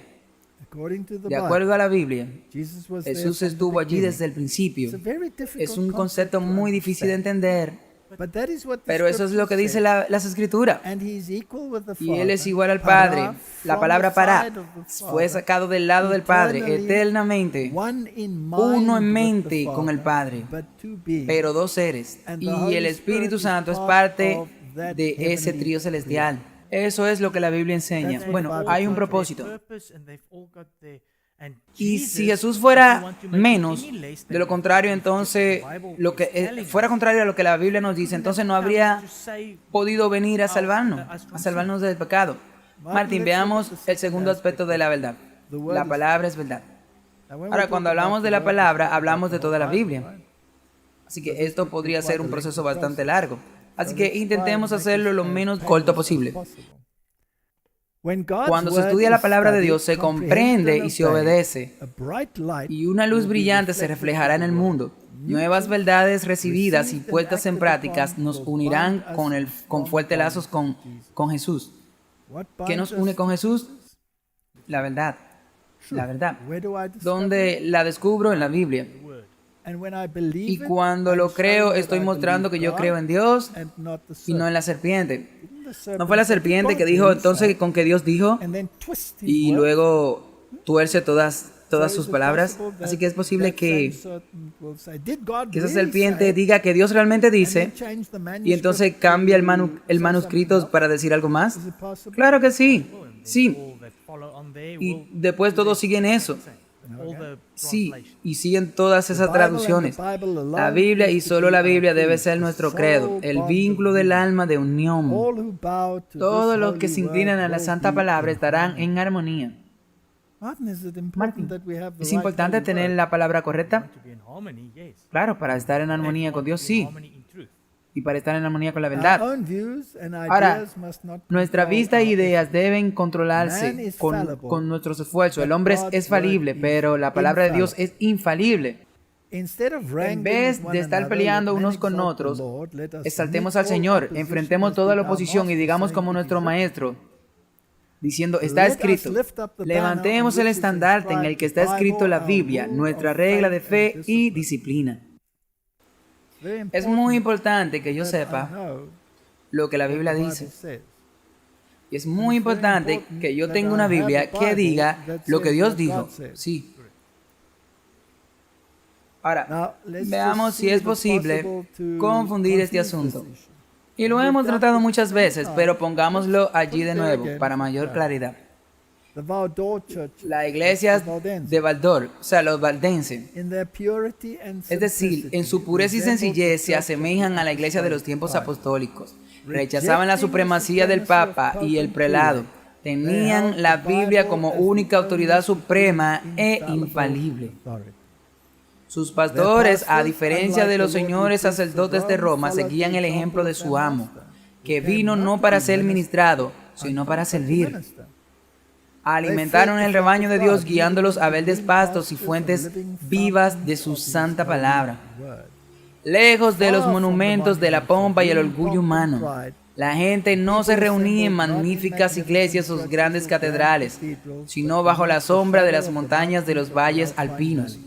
de acuerdo a la Biblia, Jesús estuvo allí desde el principio. Es un concepto muy difícil de entender, pero eso es lo que dice las Escrituras. Y Él es igual al Padre. La palabra para fue sacado del lado del Padre eternamente. Uno en mente con el Padre, pero 2 seres. Y el Espíritu Santo es parte de ese trío celestial. Eso es lo que la Biblia enseña. Bueno, hay un propósito. Y si Jesús fuera menos, de lo contrario, entonces, fuera contrario a lo que la Biblia nos dice, entonces no habría podido venir a salvarnos del pecado. Martín, veamos el segundo aspecto de la verdad. La palabra es verdad. Ahora, cuando hablamos de la palabra, hablamos de toda la Biblia. Así que esto podría ser un proceso bastante largo. Así que intentemos hacerlo lo menos corto posible. Cuando se estudia la palabra de Dios, se comprende y se obedece, y una luz brillante se reflejará en el mundo. Nuevas verdades recibidas y puestas en prácticas nos unirán con fuertes lazos con Jesús. ¿Qué nos une con Jesús? La verdad. La verdad. ¿Dónde la descubro? En la Biblia. Y cuando lo creo, estoy mostrando que yo creo en Dios y no en la serpiente. ¿No fue la serpiente que dijo entonces con que Dios dijo y luego tuerce todas sus palabras? Así que es posible que esa serpiente diga que Dios realmente dice y entonces cambia el manuscrito para decir algo más. Claro que sí, sí. Y después todos siguen eso. Sí, y siguen todas esas traducciones. La Biblia y solo la Biblia debe ser nuestro credo, el vínculo del alma de unión. Todos los que se inclinan a la santa palabra estarán en armonía. Martin, ¿es importante tener la palabra correcta? Claro, para estar en armonía con Dios, sí. Y para estar en armonía con la verdad. Ahora, nuestra vista e ideas deben controlarse con nuestros esfuerzos. El hombre es falible, pero la palabra de Dios es infalible. En vez de estar peleando unos con otros, exaltemos al Señor, enfrentemos toda la oposición y digamos como nuestro maestro, diciendo, está escrito, levantemos el estandarte en el que está escrito la Biblia, nuestra regla de fe y disciplina. Es muy importante que yo sepa lo que la Biblia dice. Y es muy importante que yo tenga una Biblia que diga lo que Dios dijo. Sí. Ahora, veamos si es posible confundir este asunto. Y lo hemos tratado muchas veces, pero pongámoslo allí de nuevo para mayor claridad. La iglesia de Valdor, o sea, los valdenses, es decir, en su pureza y sencillez se asemejan a la iglesia de los tiempos apostólicos. Rechazaban la supremacía del Papa y el prelado. Tenían la Biblia como única autoridad suprema e infalible. Sus pastores, a diferencia de los señores sacerdotes de Roma, seguían el ejemplo de su amo, que vino no para ser ministrado, sino para servir. Alimentaron el rebaño de Dios guiándolos a verdes pastos y fuentes vivas de su santa palabra. Lejos de los monumentos de la pompa y el orgullo humano, la gente no se reunía en magníficas iglesias o grandes catedrales, sino bajo la sombra de las montañas de los valles alpinos,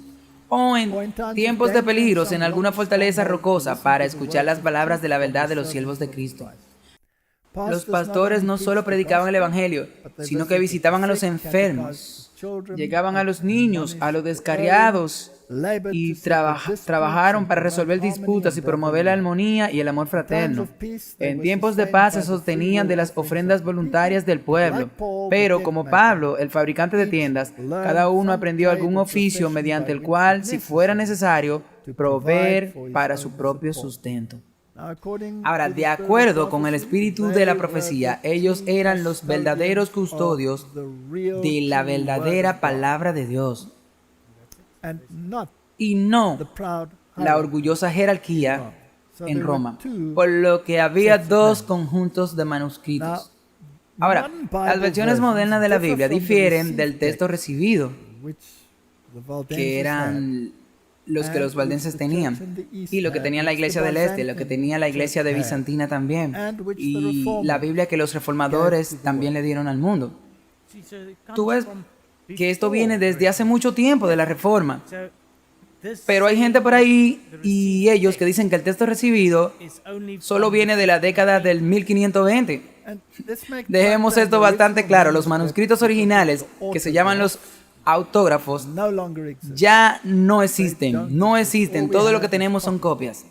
o en tiempos de peligros en alguna fortaleza rocosa para escuchar las palabras de la verdad de los siervos de Cristo. Los pastores no solo predicaban el Evangelio, sino que visitaban a los enfermos, llegaban a los niños, a los descarriados, y trabajaron para resolver disputas y promover la armonía y el amor fraterno. En tiempos de paz se sostenían de las ofrendas voluntarias del pueblo, pero como Pablo, el fabricante de tiendas, cada uno aprendió algún oficio mediante el cual, si fuera necesario, proveer para su propio sustento. Ahora, de acuerdo con el espíritu de la profecía, ellos eran los verdaderos custodios de la verdadera palabra de Dios y no la orgullosa jerarquía en Roma, por lo que había dos conjuntos de manuscritos. Ahora, las versiones modernas de la Biblia difieren del texto recibido, que eran los que los valdenses tenían, y lo que tenía la iglesia del este, lo que tenía la iglesia de Bizantina también, y la Biblia que los reformadores también le dieron al mundo. Tú ves que esto viene desde hace mucho tiempo de la Reforma, pero hay gente por ahí y ellos que dicen que el texto recibido solo viene de la década del 1520. Dejemos esto bastante claro, los manuscritos originales, que se llaman los autógrafos, ya no existen, todo lo que tenemos son copias.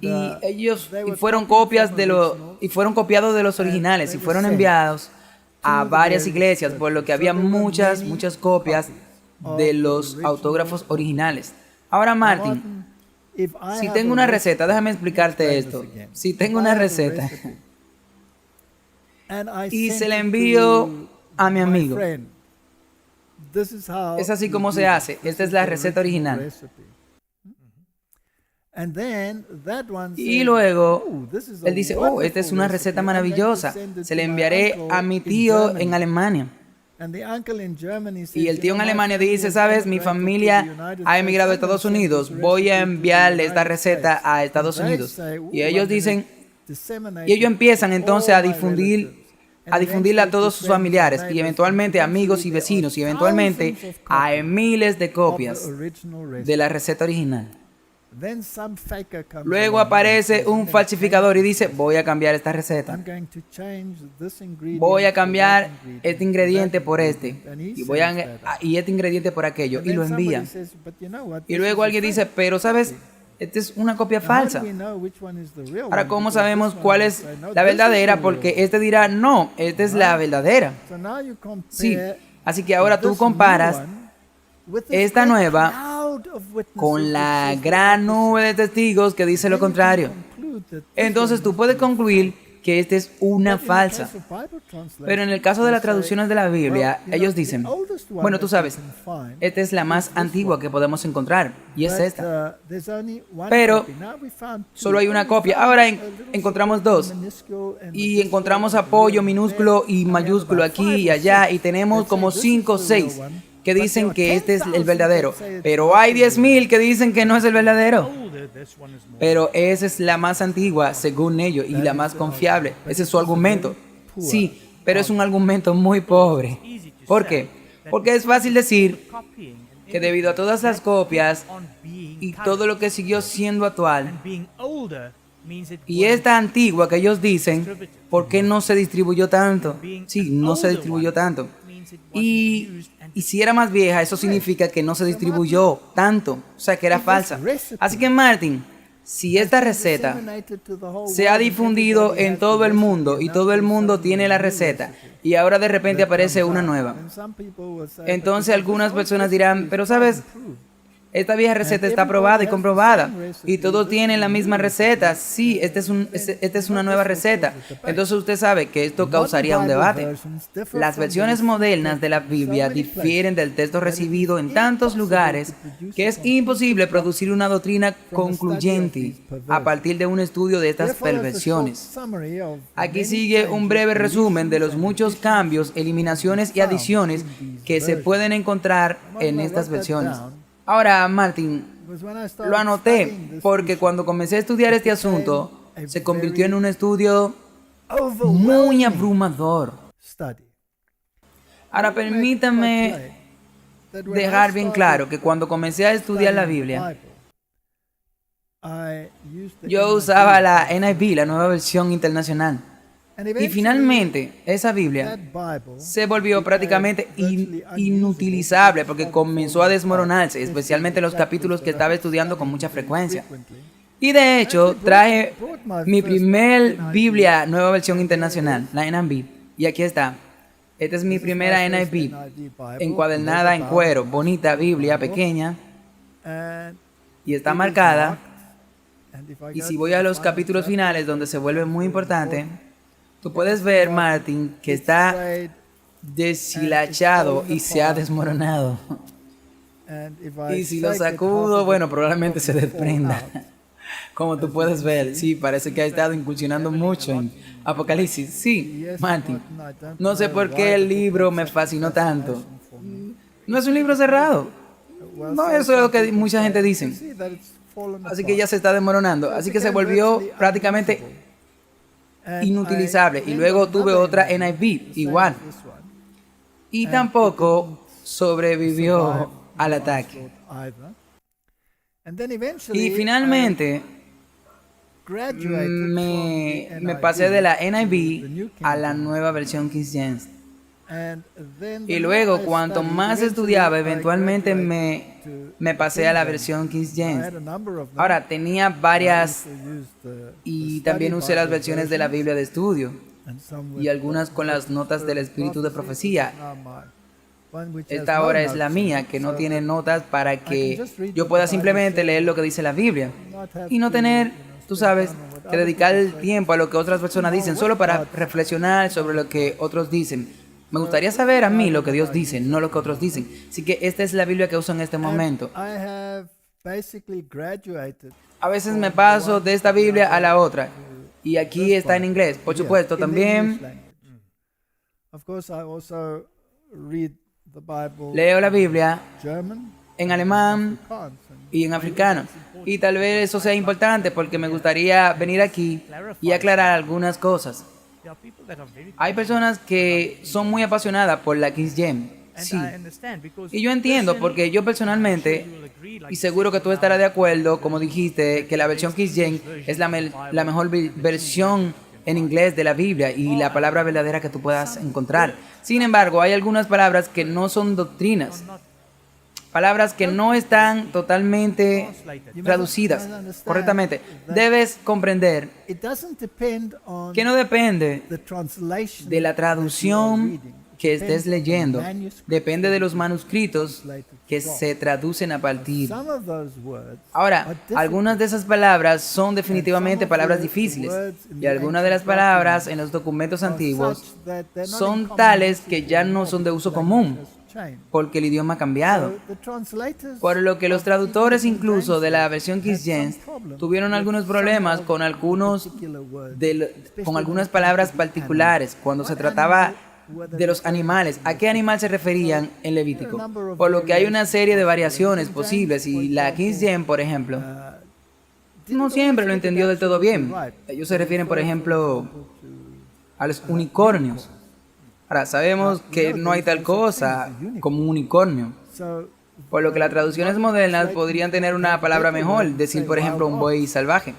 Y ellos fueron copiados de los originales y fueron enviados a varias iglesias, por lo que había muchas copias de los autógrafos originales. Ahora, Martin, si tengo una receta, déjame explicarte esto. Si tengo una receta y se la envío a mi amigo, es así como se hace. Esta es la receta original. Y luego él dice, esta es una receta maravillosa, se la enviaré a mi tío en Alemania. Y el tío en Alemania dice, sabes, mi familia ha emigrado a Estados Unidos, voy a enviarle esta receta a Estados Unidos. Y ellos dicen, y ellos empiezan entonces a difundirla a todos sus familiares y eventualmente a amigos y vecinos y eventualmente a miles de copias de la receta original. Luego aparece un falsificador y dice, voy a cambiar esta receta. Voy a cambiar este ingrediente por este. Y este ingrediente por aquello. Y lo envía. Y luego alguien dice, pero sabes, esta es una copia falsa. Ahora, ¿cómo sabemos cuál es la verdadera? Porque este dirá, no, esta es la verdadera. Sí, así que ahora tú comparas esta nueva con la gran nube de testigos que dice lo contrario. Entonces tú puedes concluir que esta es una falsa. Pero en el caso de las traducciones de la Biblia, ellos dicen, bueno, tú sabes, esta es la más antigua que podemos encontrar, y es esta. Pero solo hay una copia. Ahora encontramos dos, y encontramos apoyo minúsculo y mayúsculo aquí y allá, y tenemos como 5 o 6 que dicen que este es el verdadero, pero hay 10,000 que dicen que no es el verdadero. Pero esa es la más antigua, según ellos, y la más confiable. Ese es su argumento. Sí, pero es un argumento muy pobre. ¿Por qué? Porque es fácil decir que debido a todas las copias y todo lo que siguió siendo actual, y esta antigua que ellos dicen, ¿por qué no se distribuyó tanto? Sí, no se distribuyó tanto. Y si era más vieja, eso significa que no se distribuyó tanto, o sea que era falsa. Así que Martin, si esta receta se ha difundido en todo el mundo y todo el mundo tiene la receta y ahora de repente aparece una nueva, entonces algunas personas dirán, pero sabes, esta vieja receta está probada y comprobada y todos tienen la misma receta. Sí, esta es una nueva receta. Entonces usted sabe que esto causaría un debate. Las versiones modernas de la Biblia difieren del texto recibido en tantos lugares que es imposible producir una doctrina concluyente a partir de un estudio de estas perversiones. Aquí sigue un breve resumen de los muchos cambios, eliminaciones y adiciones que se pueden encontrar en estas versiones. Ahora, Martin, lo anoté porque cuando comencé a estudiar este asunto, se convirtió en un estudio muy abrumador. Ahora, permítame dejar bien claro que cuando comencé a estudiar la Biblia, yo usaba la NIV, la nueva versión internacional. Y finalmente, esa Biblia se volvió prácticamente inutilizable porque comenzó a desmoronarse, especialmente los capítulos que estaba estudiando con mucha frecuencia. Y de hecho, traje mi primer Biblia, nueva versión internacional, la NIV. Y aquí está. Esta es mi primera NIV, encuadernada en cuero, bonita Biblia, pequeña. Y está marcada. Y si voy a los capítulos finales, donde se vuelve muy importante, tú puedes ver, Martin, que está deshilachado y se ha desmoronado. Y si lo sacudo, bueno, probablemente se desprenda. Como tú puedes ver, sí, parece que ha estado incursionando mucho en Apocalipsis. Sí, Martin, no sé por qué el libro me fascinó tanto. No es un libro cerrado. No, eso es lo que mucha gente dice. Así que ya se está desmoronando. Así que se volvió prácticamente inutilizable. Y luego tuve otra NIV, igual. Y tampoco sobrevivió al ataque. Y finalmente me pasé de la NIV a la nueva versión King James. Y luego, cuanto más estudiaba, eventualmente me pasé a la versión King James. Ahora, tenía varias y también usé las versiones de la Biblia de estudio y algunas con las notas del espíritu de profecía. Esta ahora es la mía, que no tiene notas para que yo pueda simplemente leer lo que dice la Biblia y no tener, tú sabes, que dedicar el tiempo a lo que otras personas dicen, solo para reflexionar sobre lo que otros dicen. Me gustaría saber a mí lo que Dios dice, no lo que otros dicen. Así que esta es la Biblia que uso en este momento. A veces me paso de esta Biblia a la otra. Y aquí está en inglés. Por supuesto, también leo la Biblia en alemán y en africano. Y tal vez eso sea importante porque me gustaría venir aquí y aclarar algunas cosas. Hay personas que son muy apasionadas por la King James. Sí. Y yo entiendo porque yo personalmente, y seguro que tú estarás de acuerdo, como dijiste, que la versión King James es la mejor versión en inglés de la Biblia y la palabra verdadera que tú puedas encontrar. Sin embargo, hay algunas palabras que no son doctrinas. Palabras que no están totalmente traducidas correctamente. Debes comprender que no depende de la traducción que estés leyendo. Depende de los manuscritos que se traducen a partir. Ahora, algunas de esas palabras son definitivamente palabras difíciles. Y algunas de las palabras en los documentos antiguos son tales que ya no son de uso común, porque el idioma ha cambiado. Por lo que los traductores incluso de la versión King James tuvieron algunos problemas con algunas palabras particulares cuando se trataba de los animales. ¿A qué animal se referían en Levítico? Por lo que hay una serie de variaciones posibles y la King James, por ejemplo, no siempre lo entendió del todo bien. Ellos se refieren, por ejemplo, a los unicornios. Ahora, sabemos que no hay tal cosa como un unicornio, por lo que las traducciones modernas podrían tener una palabra mejor, decir, por ejemplo, un buey salvaje.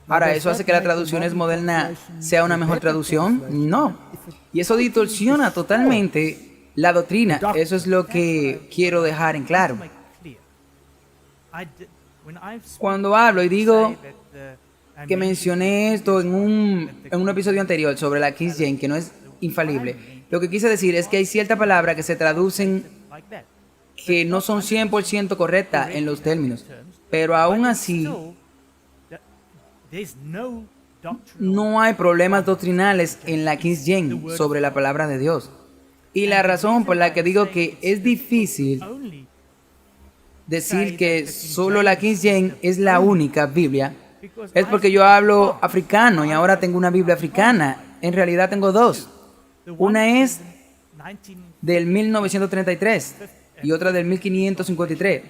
Ahora, ¿eso hace que la traducción moderna sea una mejor traducción? No. Y eso distorsiona totalmente la doctrina. Eso es lo que quiero dejar en claro. Cuando hablo y digo que mencioné esto en un episodio anterior sobre la King James, que no es infalible, lo que quise decir es que hay ciertas palabras que se traducen que no son 100% correctas en los términos, pero aún así no hay problemas doctrinales en la King James sobre la palabra de Dios. Y la razón por la que digo que es difícil decir que solo la King James es la única Biblia es porque yo hablo africano y ahora tengo una Biblia africana. En realidad tengo dos. Una es del 1933 y otra del 1553,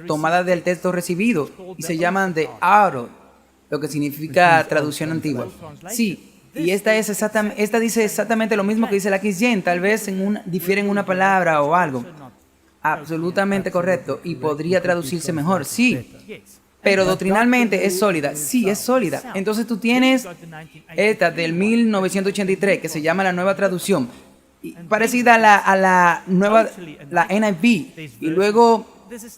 tomada del texto recibido, y se llaman de Aro, lo que significa traducción antigua. Sí, y esta dice exactamente lo mismo que dice la King James, tal vez difiere en una palabra o algo. Absolutamente correcto, y podría traducirse mejor, sí. Pero doctrinalmente es sólida, sí, es sólida. Entonces tú tienes esta del 1983, que se llama la nueva traducción, parecida a la nueva, la NIV, y luego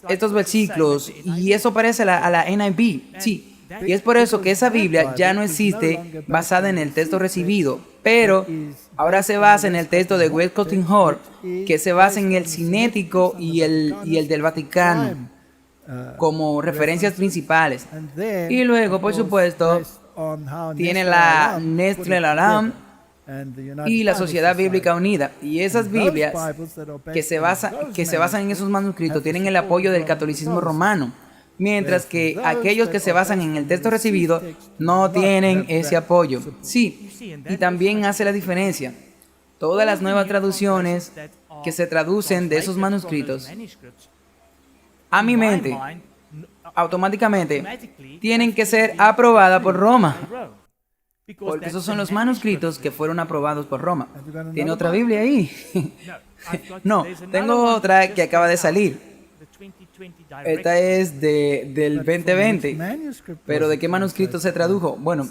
estos versículos, y eso parece a la NIV, sí. Y es por eso que esa Biblia ya no existe basada en el texto recibido, pero ahora se basa en el texto de Westcott Hall, que se basa en el cinético y el del Vaticano como referencias principales. Y luego, por supuesto, tiene la Nestle Alam y la Sociedad Bíblica Unida. Y esas Biblias que se basan en esos manuscritos tienen el apoyo del catolicismo romano, mientras que aquellos que se basan en el texto recibido no tienen ese apoyo. Sí, y también hace la diferencia. Todas las nuevas traducciones que se traducen de esos manuscritos, a mi mente, automáticamente, tienen que ser aprobadas por Roma, porque esos son los manuscritos que fueron aprobados por Roma. ¿Tiene otra Biblia ahí? No, tengo otra que acaba de salir. Esta es del 2020, pero ¿de qué manuscrito se tradujo? Bueno,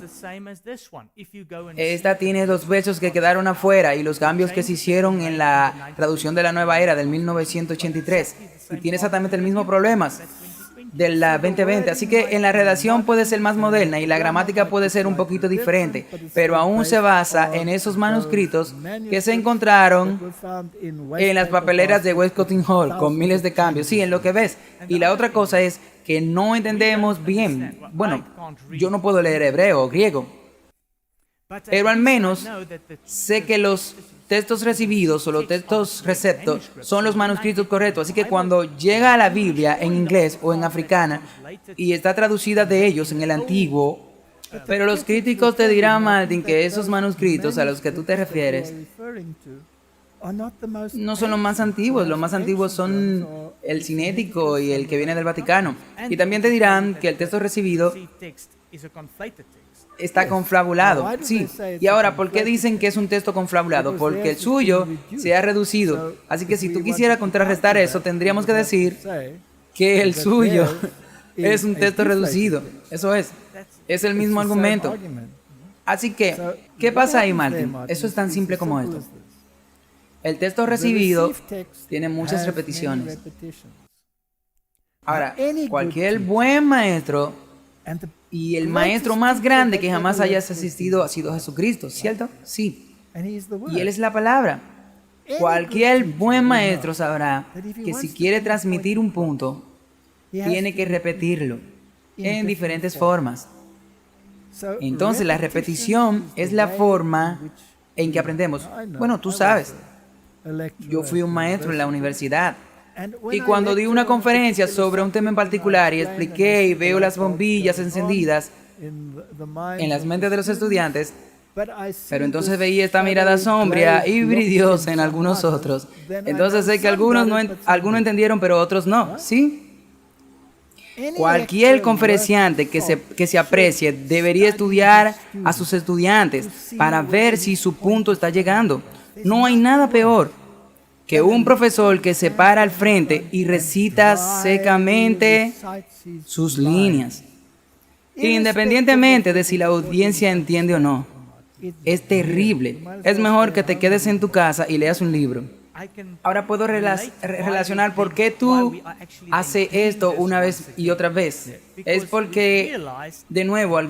esta tiene los versos que quedaron afuera y los cambios que se hicieron en la traducción de la Nueva Era del 1983, y tiene exactamente el mismo problema de la 2020, así que en la redacción puede ser más moderna y la gramática puede ser un poquito diferente, pero aún se basa en esos manuscritos que se encontraron en las papeleras de Westcott Hall con miles de cambios, sí, en lo que ves. Y la otra cosa es que no entendemos bien, bueno, yo no puedo leer hebreo o griego, pero al menos sé que los textos recibidos o los textos receptos son los manuscritos correctos. Así que cuando llega a la Biblia en inglés o en africana y está traducida de ellos en el antiguo, pero los críticos te dirán, Martin, que esos manuscritos a los que tú te refieres no son los más antiguos son el cinético y el que viene del Vaticano. Y también te dirán que el texto recibido está confabulado. Sí. Y ahora, ¿por qué dicen que es un texto confabulado? Porque el suyo se ha reducido. Así que si tú quisieras contrarrestar eso, tendríamos que decir que el suyo es un texto reducido. Eso es. Es el mismo argumento. Así que, ¿qué pasa ahí, Martin? Eso es tan simple como esto. El texto recibido tiene muchas repeticiones. Ahora, cualquier buen maestro y el maestro más grande que jamás hayas asistido ha sido Jesucristo, ¿cierto? Sí. Y Él es la palabra. Cualquier buen maestro sabrá que si quiere transmitir un punto, tiene que repetirlo en diferentes formas. Entonces, la repetición es la forma en que aprendemos. Bueno, tú sabes. Yo fui un maestro en la universidad y cuando di una conferencia sobre un tema en particular y expliqué y veo las bombillas encendidas en las mentes de los estudiantes, pero entonces veía esta mirada sombría y brillosa en algunos otros. Entonces sé que algunos entendieron, pero otros no, ¿sí? Cualquier conferenciante que se aprecie debería estudiar a sus estudiantes para ver si su punto está llegando. No hay nada peor que un profesor que se para al frente y recita secamente sus líneas, independientemente de si la audiencia entiende o no. Es terrible. Es mejor que te quedes en tu casa y leas un libro. Ahora puedo relacionar por qué tú haces esto una vez y otra vez. Es porque, de nuevo, hay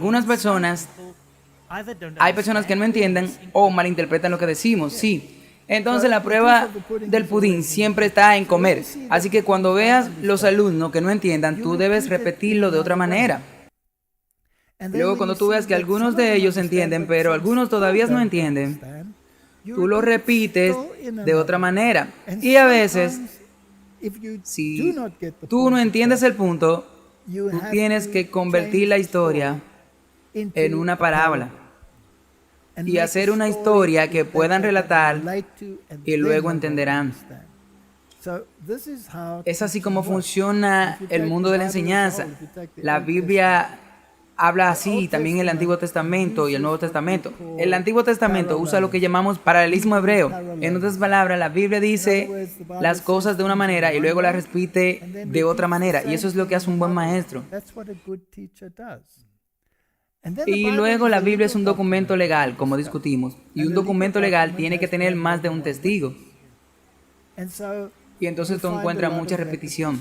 personas que no entienden o malinterpretan lo que decimos, sí. Entonces la prueba del pudín siempre está en comer. Así que cuando veas los alumnos que no entiendan, tú debes repetirlo de otra manera. Luego cuando tú veas que algunos de ellos entienden, pero algunos todavía no entienden, tú lo repites de otra manera. Y a veces, si tú no entiendes el punto, tú tienes que convertir la historia en una parábola y hacer una historia que puedan relatar y luego entenderán. Es así como funciona el mundo de la enseñanza. La Biblia habla así, también el Antiguo Testamento y el Nuevo Testamento. El Antiguo Testamento usa lo que llamamos paralelismo hebreo. En otras palabras, la Biblia dice las cosas de una manera y luego las repite de otra manera. Y eso es lo que hace un buen maestro. Y luego la Biblia es un documento legal, como discutimos. Y un documento legal tiene que tener más de un testigo. Y entonces tú encuentras mucha repetición.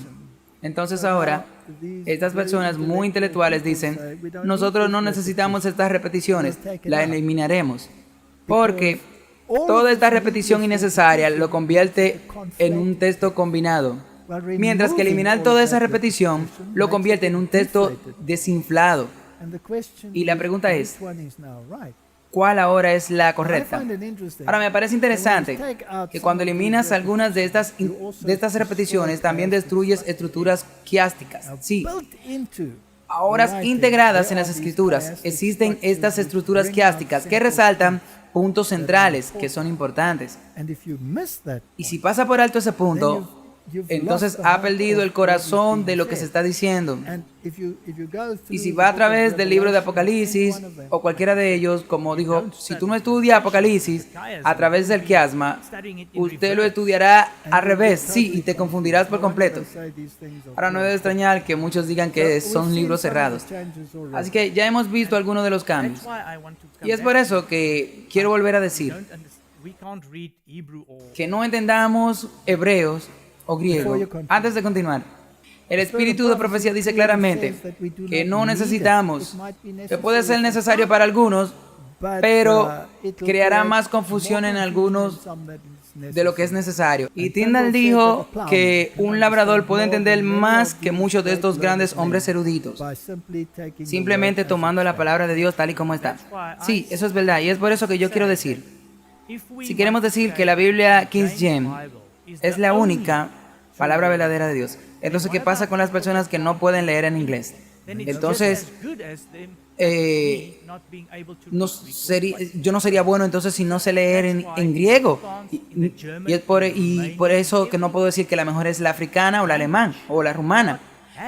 Entonces ahora, estas personas muy intelectuales dicen, nosotros no necesitamos estas repeticiones, las eliminaremos. Porque toda esta repetición innecesaria lo convierte en un texto combinado. Mientras que eliminar toda esa repetición lo convierte en un texto desinflado. Y la pregunta es, ¿cuál ahora es la correcta? Ahora me parece interesante que cuando eliminas algunas de estas repeticiones, también destruyes estructuras quiásticas. Sí. Ahora integradas en las escrituras, existen estas estructuras quiásticas que resaltan puntos centrales que son importantes. Y si pasa por alto ese punto, entonces ha perdido el corazón de lo que se está diciendo. Y si va a través del libro de Apocalipsis o cualquiera de ellos, como dijo, si tú no estudias Apocalipsis a través del quiasma, usted lo estudiará al revés, sí, y te confundirás por completo. Ahora no debe extrañar que muchos digan que son libros cerrados. Así que ya hemos visto algunos de los cambios. Y es por eso que quiero volver a decir que no entendamos hebreos o griego. Antes de continuar, el espíritu de profecía dice claramente que no necesitamos, que puede ser necesario para algunos, pero creará más confusión en algunos de lo que es necesario. Y Tyndall dijo que un labrador puede entender más que muchos de estos grandes hombres eruditos, simplemente tomando la palabra de Dios tal y como está. Sí, eso es verdad, y es por eso que yo quiero decir Si queremos decir que la Biblia King James es la única palabra verdadera de Dios, entonces, ¿qué pasa con las personas que no pueden leer en inglés? Entonces, yo no sería bueno entonces si no sé leer en griego. Y es por eso que no puedo decir que la mejor es la africana o la alemán o la rumana.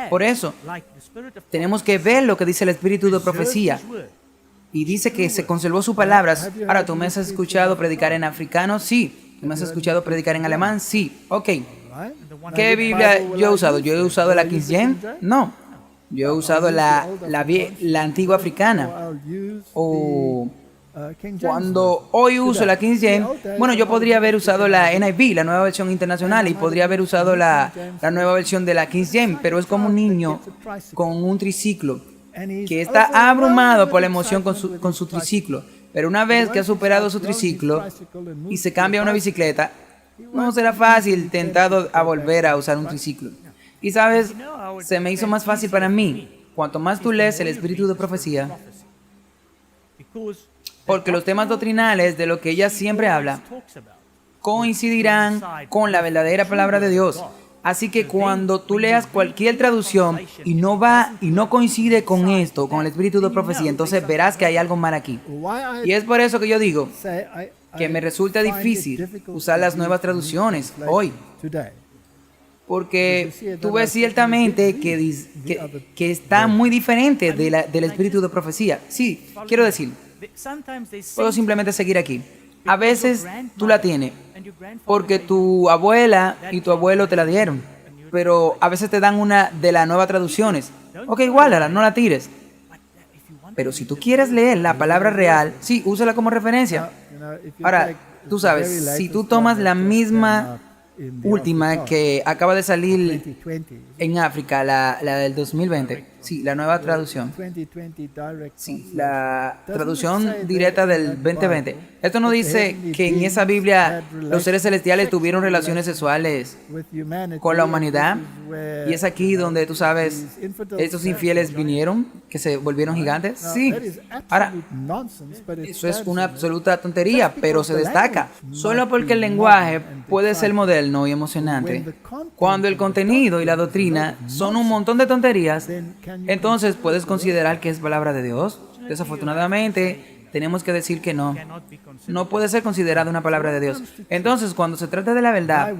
Por eso, tenemos que ver lo que dice el espíritu de profecía. Y dice que se conservó sus palabras. Ahora, ¿tú me has escuchado predicar en africano? Sí. ¿Tú me has escuchado predicar en alemán? Sí. Ok. ¿Qué Biblia yo he usado? ¿Yo he usado la King James? No. Yo he usado la antigua africana. O cuando hoy uso la King James, bueno, yo podría haber usado la NIV, la nueva versión internacional, y podría haber usado la nueva versión de la King James, pero es como un niño con un triciclo que está abrumado por la emoción con su triciclo. Pero una vez que ha superado su triciclo y se cambia a una bicicleta, no será fácil tentado a volver a usar un triciclo. Y sabes, se me hizo más fácil para mí, cuanto más tú lees el espíritu de profecía, porque los temas doctrinales de lo que ella siempre habla coincidirán con la verdadera palabra de Dios. Así que cuando tú leas cualquier traducción y no coincide con esto, con el espíritu de profecía, entonces verás que hay algo mal aquí. Y es por eso que yo digo que me resulta difícil usar las nuevas traducciones hoy. Porque tú ves ciertamente que está muy diferente del espíritu de profecía. Sí, quiero decir, puedo simplemente seguir aquí. A veces tú la tienes porque tu abuela y tu abuelo te la dieron, pero a veces te dan una de las nuevas traducciones. Ok, guárdala, no la tires. Pero si tú quieres leer la palabra real, sí, úsala como referencia. Ahora, tú sabes, si tú tomas la misma última que acaba de salir en África, la del 2020, sí, la nueva traducción, sí, la traducción directa del 2020. Esto no dice que en esa Biblia los seres celestiales tuvieron relaciones sexuales con la humanidad, y es aquí donde tú sabes, estos infieles vinieron, que se volvieron gigantes. Sí, ahora, eso es una absoluta tontería, pero se destaca, solo porque el lenguaje puede ser moderno y emocionante. Cuando el contenido y la doctrina son un montón de tonterías, entonces puedes considerar que es palabra de Dios. Desafortunadamente, tenemos que decir que no. No puede ser considerada una palabra de Dios. Entonces, cuando se trata de la verdad,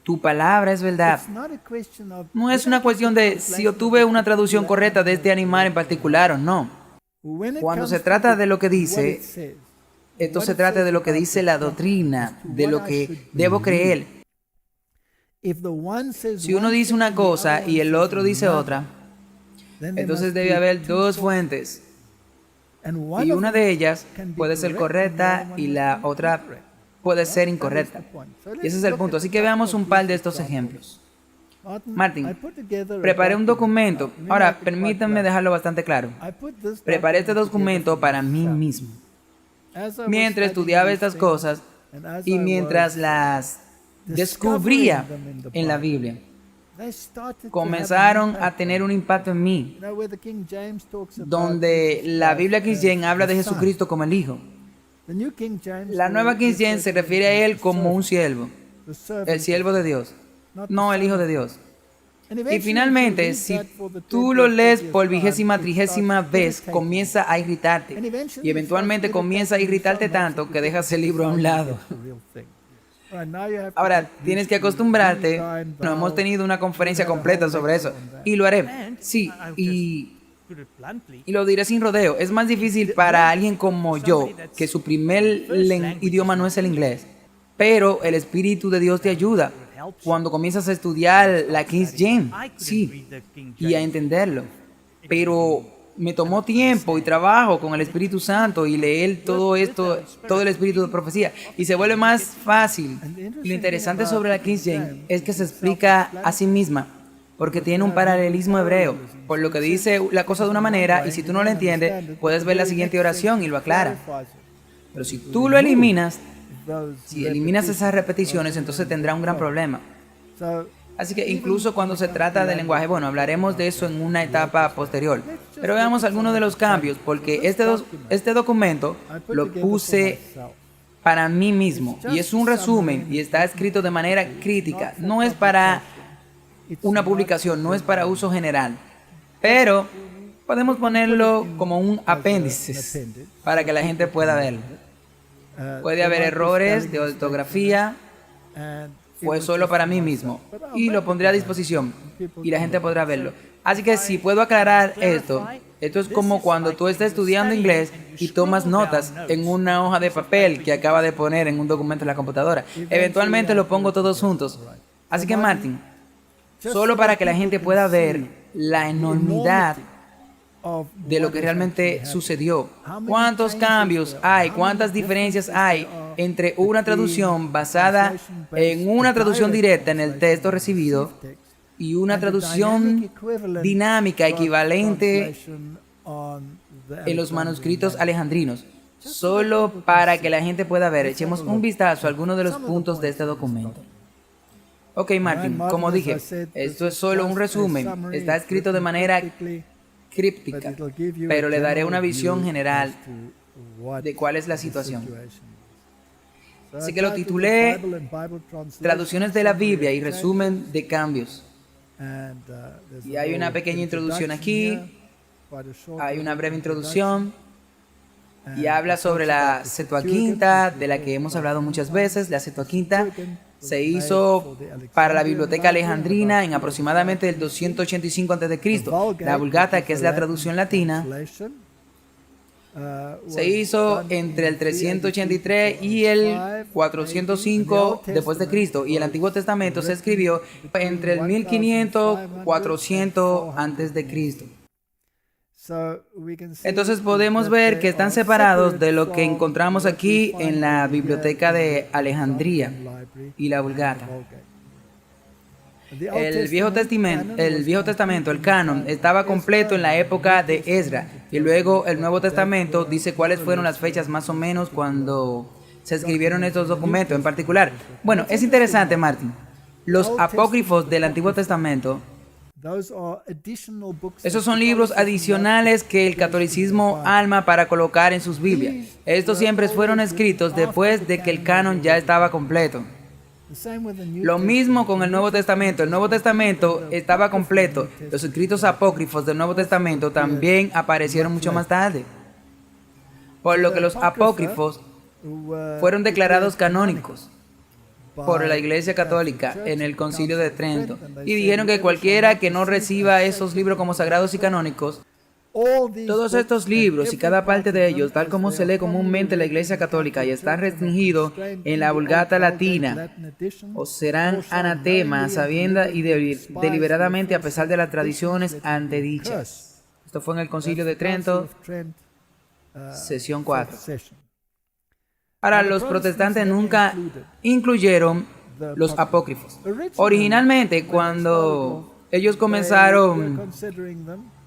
tu palabra es verdad. No es una cuestión de si obtuve una traducción correcta de este animal en particular o no. Cuando se trata de lo que dice, esto se trata de lo que dice la doctrina, de lo que debo creer. Si uno dice una cosa y el otro dice otra, entonces debe haber dos fuentes. Y una de ellas puede ser correcta y la otra puede ser incorrecta. Y ese es el punto. Así que veamos un par de estos ejemplos. Martin, preparé un documento. Ahora, permítanme dejarlo bastante claro. Preparé este documento para mí mismo. Mientras estudiaba estas cosas y mientras las descubría en la Biblia, comenzaron a tener un impacto en mí, donde la Biblia King James habla de Jesucristo como el Hijo. La nueva King James se refiere a Él como un siervo, el siervo de Dios, no el Hijo de Dios. Y finalmente, si tú lo lees por 23ª vez, comienza a irritarte. Y eventualmente comienza a irritarte tanto que dejas el libro a un lado. Ahora, tienes que acostumbrarte. No hemos tenido una conferencia completa sobre eso. Y lo haré. Sí, y lo diré sin rodeo. Es más difícil para alguien como yo, que su primer idioma no es el inglés. Pero el Espíritu de Dios te ayuda cuando comienzas a estudiar la King James. Sí, y a entenderlo. Pero me tomó tiempo y trabajo con el Espíritu Santo y leer todo esto, todo el espíritu de profecía, y se vuelve más fácil. Y lo interesante sobre la King James es que se explica a sí misma, porque tiene un paralelismo hebreo, por lo que dice la cosa de una manera, y si tú no lo entiendes, puedes ver la siguiente oración y lo aclara. Pero si tú lo eliminas, si eliminas esas repeticiones, entonces tendrá un gran problema. Así que incluso cuando se trata de lenguaje, bueno, hablaremos de eso en una etapa posterior. Pero veamos algunos de los cambios, porque este documento lo puse para mí mismo. Y es un resumen y está escrito de manera crítica. No es para una publicación, no es para uso general. Pero podemos ponerlo como un apéndice para que la gente pueda verlo. Puede haber errores de ortografía. Fue solo para mí mismo y lo pondré a disposición y la gente podrá verlo. Así que si puedo aclarar esto es como cuando tú estás estudiando inglés y tomas notas en una hoja de papel que acaba de poner en un documento en la computadora. Eventualmente lo pongo todos juntos. Así que Martin, solo para que la gente pueda ver la enormidad de lo que realmente sucedió. ¿Cuántos cambios hay? ¿Cuántas diferencias hay entre una traducción basada en una traducción directa en el texto recibido y una traducción dinámica equivalente en los manuscritos alejandrinos? Solo para que la gente pueda ver, echemos un vistazo a algunos de los puntos de este documento. Ok, Martin, como dije, esto es solo un resumen. Está escrito de manera críptica, pero le daré una visión general de cuál es la situación. Así que lo titulé Traducciones de la Biblia y resumen de cambios. Y hay una pequeña introducción aquí, hay una breve introducción y habla sobre la Septuaginta, de la que hemos hablado muchas veces. La Septuaginta se hizo para la Biblioteca Alejandrina en aproximadamente el 285 a.C. La Vulgata, que es la traducción latina, se hizo entre el 383 y el 405 después de Cristo, y el Antiguo Testamento se escribió entre el 1500-400 antes de Cristo. Entonces podemos ver que están separados de lo que encontramos aquí en la Biblioteca de Alejandría y la Vulgata. El Viejo Testamento, el canon, estaba completo en la época de Ezra, y luego el Nuevo Testamento dice cuáles fueron las fechas más o menos cuando se escribieron estos documentos en particular. Bueno, es interesante, Martin. Los apócrifos del Antiguo Testamento, esos son libros adicionales que el catolicismo arma para colocar en sus Biblias. Estos siempre fueron escritos después de que el canon ya estaba completo. Lo mismo con el Nuevo Testamento. El Nuevo Testamento estaba completo. Los escritos apócrifos del Nuevo Testamento también aparecieron mucho más tarde. Por lo que los apócrifos fueron declarados canónicos por la Iglesia Católica en el Concilio de Trento, y dijeron que cualquiera que no reciba esos libros como sagrados y canónicos, todos estos libros y cada parte de ellos, tal como se lee comúnmente en la Iglesia Católica, y están restringidos en la Vulgata latina, o serán anatemas sabiendo y deliberadamente a pesar de las tradiciones antedichas. Esto fue en el Concilio de Trento, sesión 4. Ahora, los protestantes nunca incluyeron los apócrifos. Originalmente, cuando ellos comenzaron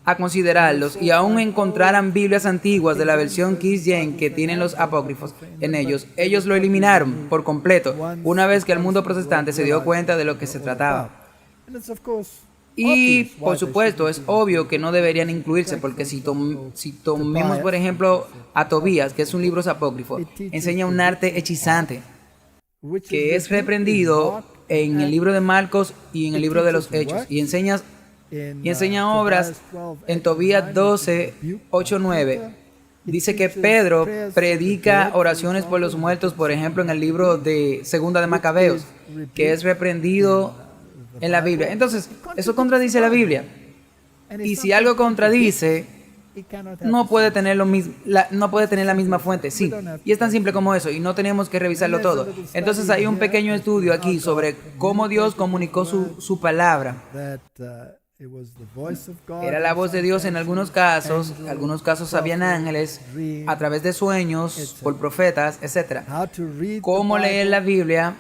a considerarlos y aún encontraran Biblias antiguas de la versión King James que tienen los apócrifos en ellos lo eliminaron por completo una vez que el mundo protestante se dio cuenta de lo que se trataba. Y por supuesto es obvio que no deberían incluirse, porque si tomemos por ejemplo a Tobías, que es un libro apócrifo, enseña un arte hechizante que es reprendido en el libro de Marcos y en el libro de los Hechos, y enseña obras en Tobías 12, 8, 9. Dice que Pedro predica oraciones por los muertos, por ejemplo en el libro de Segunda de Macabeos, que es reprendido en la Biblia. Entonces, eso contradice la Biblia. Y si algo contradice, no puede tener la misma fuente, sí. Y es tan simple como eso, y no tenemos que revisarlo todo. Entonces hay un pequeño estudio aquí sobre cómo Dios comunicó su palabra. Era la voz de Dios en algunos casos habían ángeles, a través de sueños, por profetas, etc. Cómo leer la Biblia,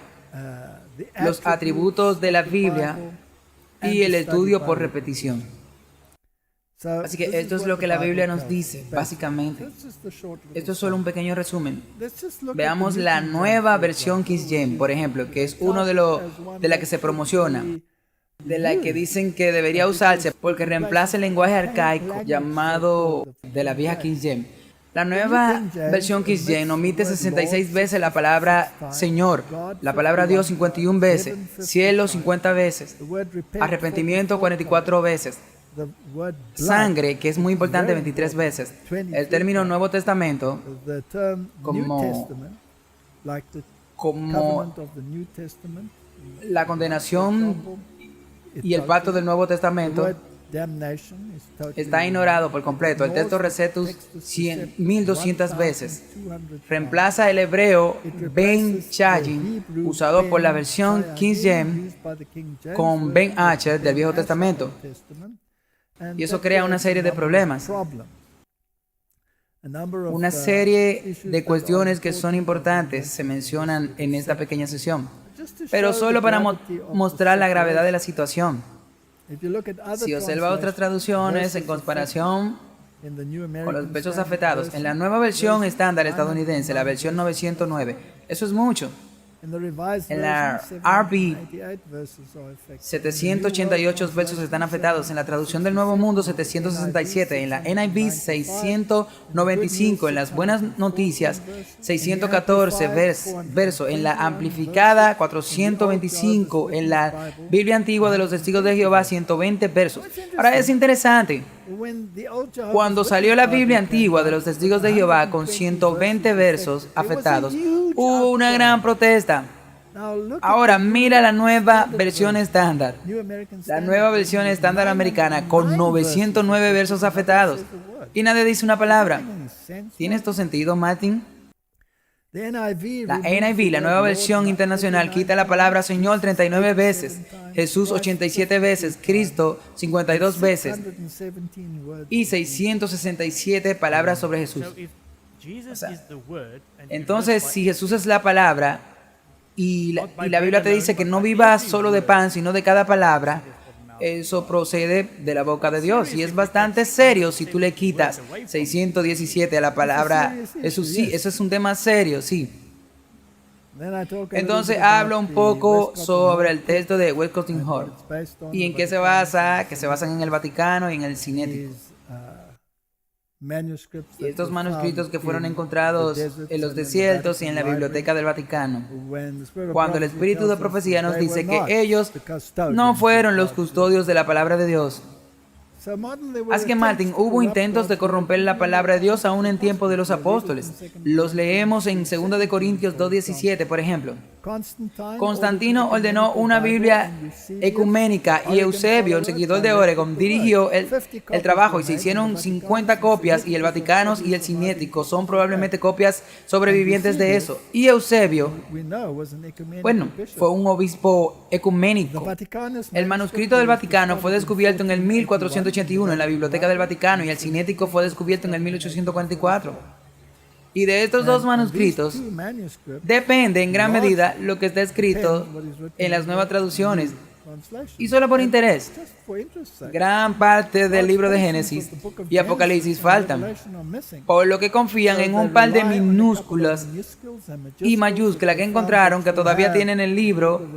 los atributos de la Biblia y el estudio por repetición. Así que esto es lo que la Biblia nos dice, básicamente. Esto es solo un pequeño resumen. Veamos la nueva versión King James, por ejemplo, que es uno de la que se promociona, de la que dicen que debería usarse porque reemplaza el lenguaje arcaico llamado de la vieja King James. La nueva versión King James omite 66 veces la palabra Señor, la palabra Dios 51 veces, cielo 50 veces, arrepentimiento 44 veces, sangre, que es muy importante, 23 veces. El término Nuevo Testamento como la condenación y el pacto del Nuevo Testamento está ignorado por completo. El texto Resetus 1200 veces reemplaza el hebreo Ben Chayin, usado por la versión King James, con Ben Asher del Viejo Testamento. Y eso crea una serie de problemas. Una serie de cuestiones que son importantes se mencionan en esta pequeña sesión, pero solo para mostrar la gravedad de la situación. Si observa otras traducciones en comparación con los versos afectados, en la nueva versión estándar estadounidense, la versión 909, eso es mucho. En la RV, 788 versos están afectados. En la traducción del Nuevo Mundo, 767. En la NIV, 695. En las Buenas Noticias, 614 versos. En la Amplificada, 425. En la Biblia Antigua de los Testigos de Jehová, 120 versos. Ahora es interesante. Cuando salió la Biblia Antigua de los Testigos de Jehová con 120 versos afectados, hubo una gran protesta. Ahora mira la nueva versión estándar. La nueva versión estándar americana con 909 versos afectados. Y nadie dice una palabra. ¿Tiene esto sentido, Martin? La NIV, la nueva versión internacional, quita la palabra Señor 39 veces, Jesús 87 veces, Cristo 52 veces y 667 palabras sobre Jesús. O sea, entonces, si Jesús es la palabra y la Biblia te dice que no vivas solo de pan, sino de cada palabra, eso procede de la boca de Dios. Y es bastante serio si tú le quitas 617 a la palabra Jesús. Sí, eso es un tema serio, sí. Entonces hablo un poco sobre el texto de Westcott Hort y en qué se basa, que se basan en el Vaticano y en el Cinético. Y estos manuscritos que fueron encontrados en los desiertos y en la biblioteca del Vaticano, cuando el espíritu de profecía nos dice que ellos no fueron los custodios de la palabra de Dios. Así que, Martin, hubo intentos de corromper la palabra de Dios aún en tiempo de los apóstoles. Los leemos en 2 de Corintios 2:17, por ejemplo. Constantino ordenó una Biblia ecuménica y Eusebio, el seguidor de Oregon, dirigió el trabajo y se hicieron 50 copias y el Vaticano y el Cinético son probablemente copias sobrevivientes de eso. Y Eusebio, bueno, fue un obispo ecuménico. El manuscrito del Vaticano fue descubierto en el 1481 en la Biblioteca del Vaticano y el Cinético fue descubierto en el 1844. Y de estos dos manuscritos depende en gran medida lo que está escrito en las nuevas traducciones. Y solo por interés, gran parte del libro de Génesis y Apocalipsis faltan, por lo que confían en un par de minúsculas y mayúsculas que encontraron que todavía tienen el libro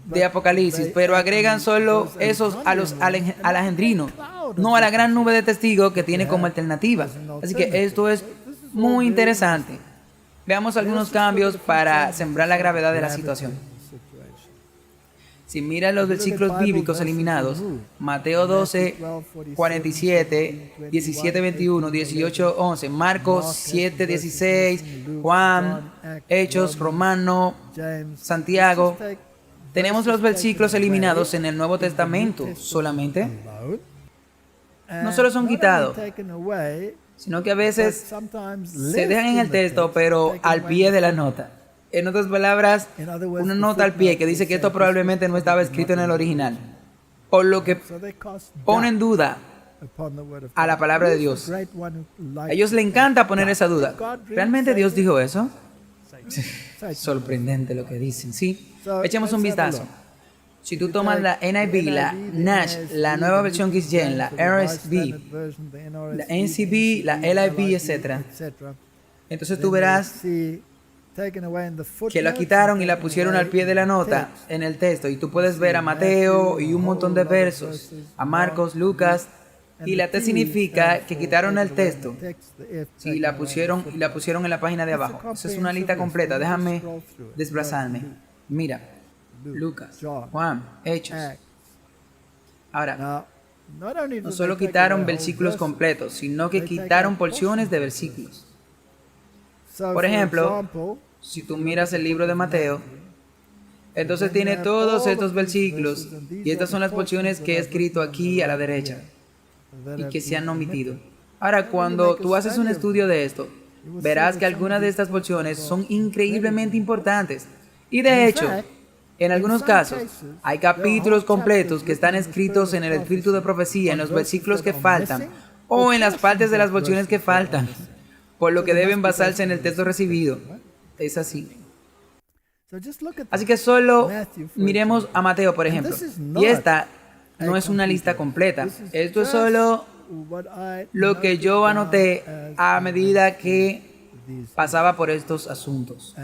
de Apocalipsis, pero agregan solo esos a los alejandrinos, no a la gran nube de testigos que tiene como alternativa. Así que esto es muy interesante. Veamos algunos cambios para sembrar la gravedad de la situación. Si miras los versículos bíblicos eliminados, Mateo 12, 47, 17, 21, 18, 11, Marcos 7, 16, Juan, Hechos, Romano, Santiago, tenemos los versículos eliminados en el Nuevo Testamento solamente. No solo son quitados, sino que a veces se dejan en el texto, pero al pie de la nota. En otras palabras, una nota al pie que dice que esto probablemente no estaba escrito en el original, por lo que pone en duda a la palabra de Dios. A ellos les encanta poner esa duda. ¿Realmente Dios dijo eso? Sorprendente lo que dicen, ¿sí? Echemos un vistazo. Si tú tomas la NIV, la Nash, la nueva versión King James, la RSV, la NCV, la LIV, etc., entonces tú verás que la quitaron y la pusieron al pie de la nota en el texto. Y tú puedes ver a Mateo y un montón de versos, a Marcos, Lucas, Y la T significa que quitaron el texto. Sí, la pusieron en la página de abajo. Esa es una lista completa. Déjame desplazarme. Mira, Lucas, Juan, Hechos. Ahora, no solo quitaron versículos completos, sino que quitaron porciones de versículos. Por ejemplo, si tú miras el libro de Mateo, entonces tiene todos estos versículos y estas son las porciones que he escrito aquí a la derecha y que se han omitido. Ahora, cuando tú haces un estudio de esto, verás que algunas de estas porciones son increíblemente importantes. Y de hecho, en algunos casos, hay capítulos completos que están escritos en el espíritu de profecía, en los versículos que faltan, o en las partes de las porciones que faltan, por lo que deben basarse en el texto recibido. Es así. Así que solo miremos a Mateo, por ejemplo. Y esta no es una lista completa. Esto es solo lo que yo anoté a medida que pasaba por estos asuntos.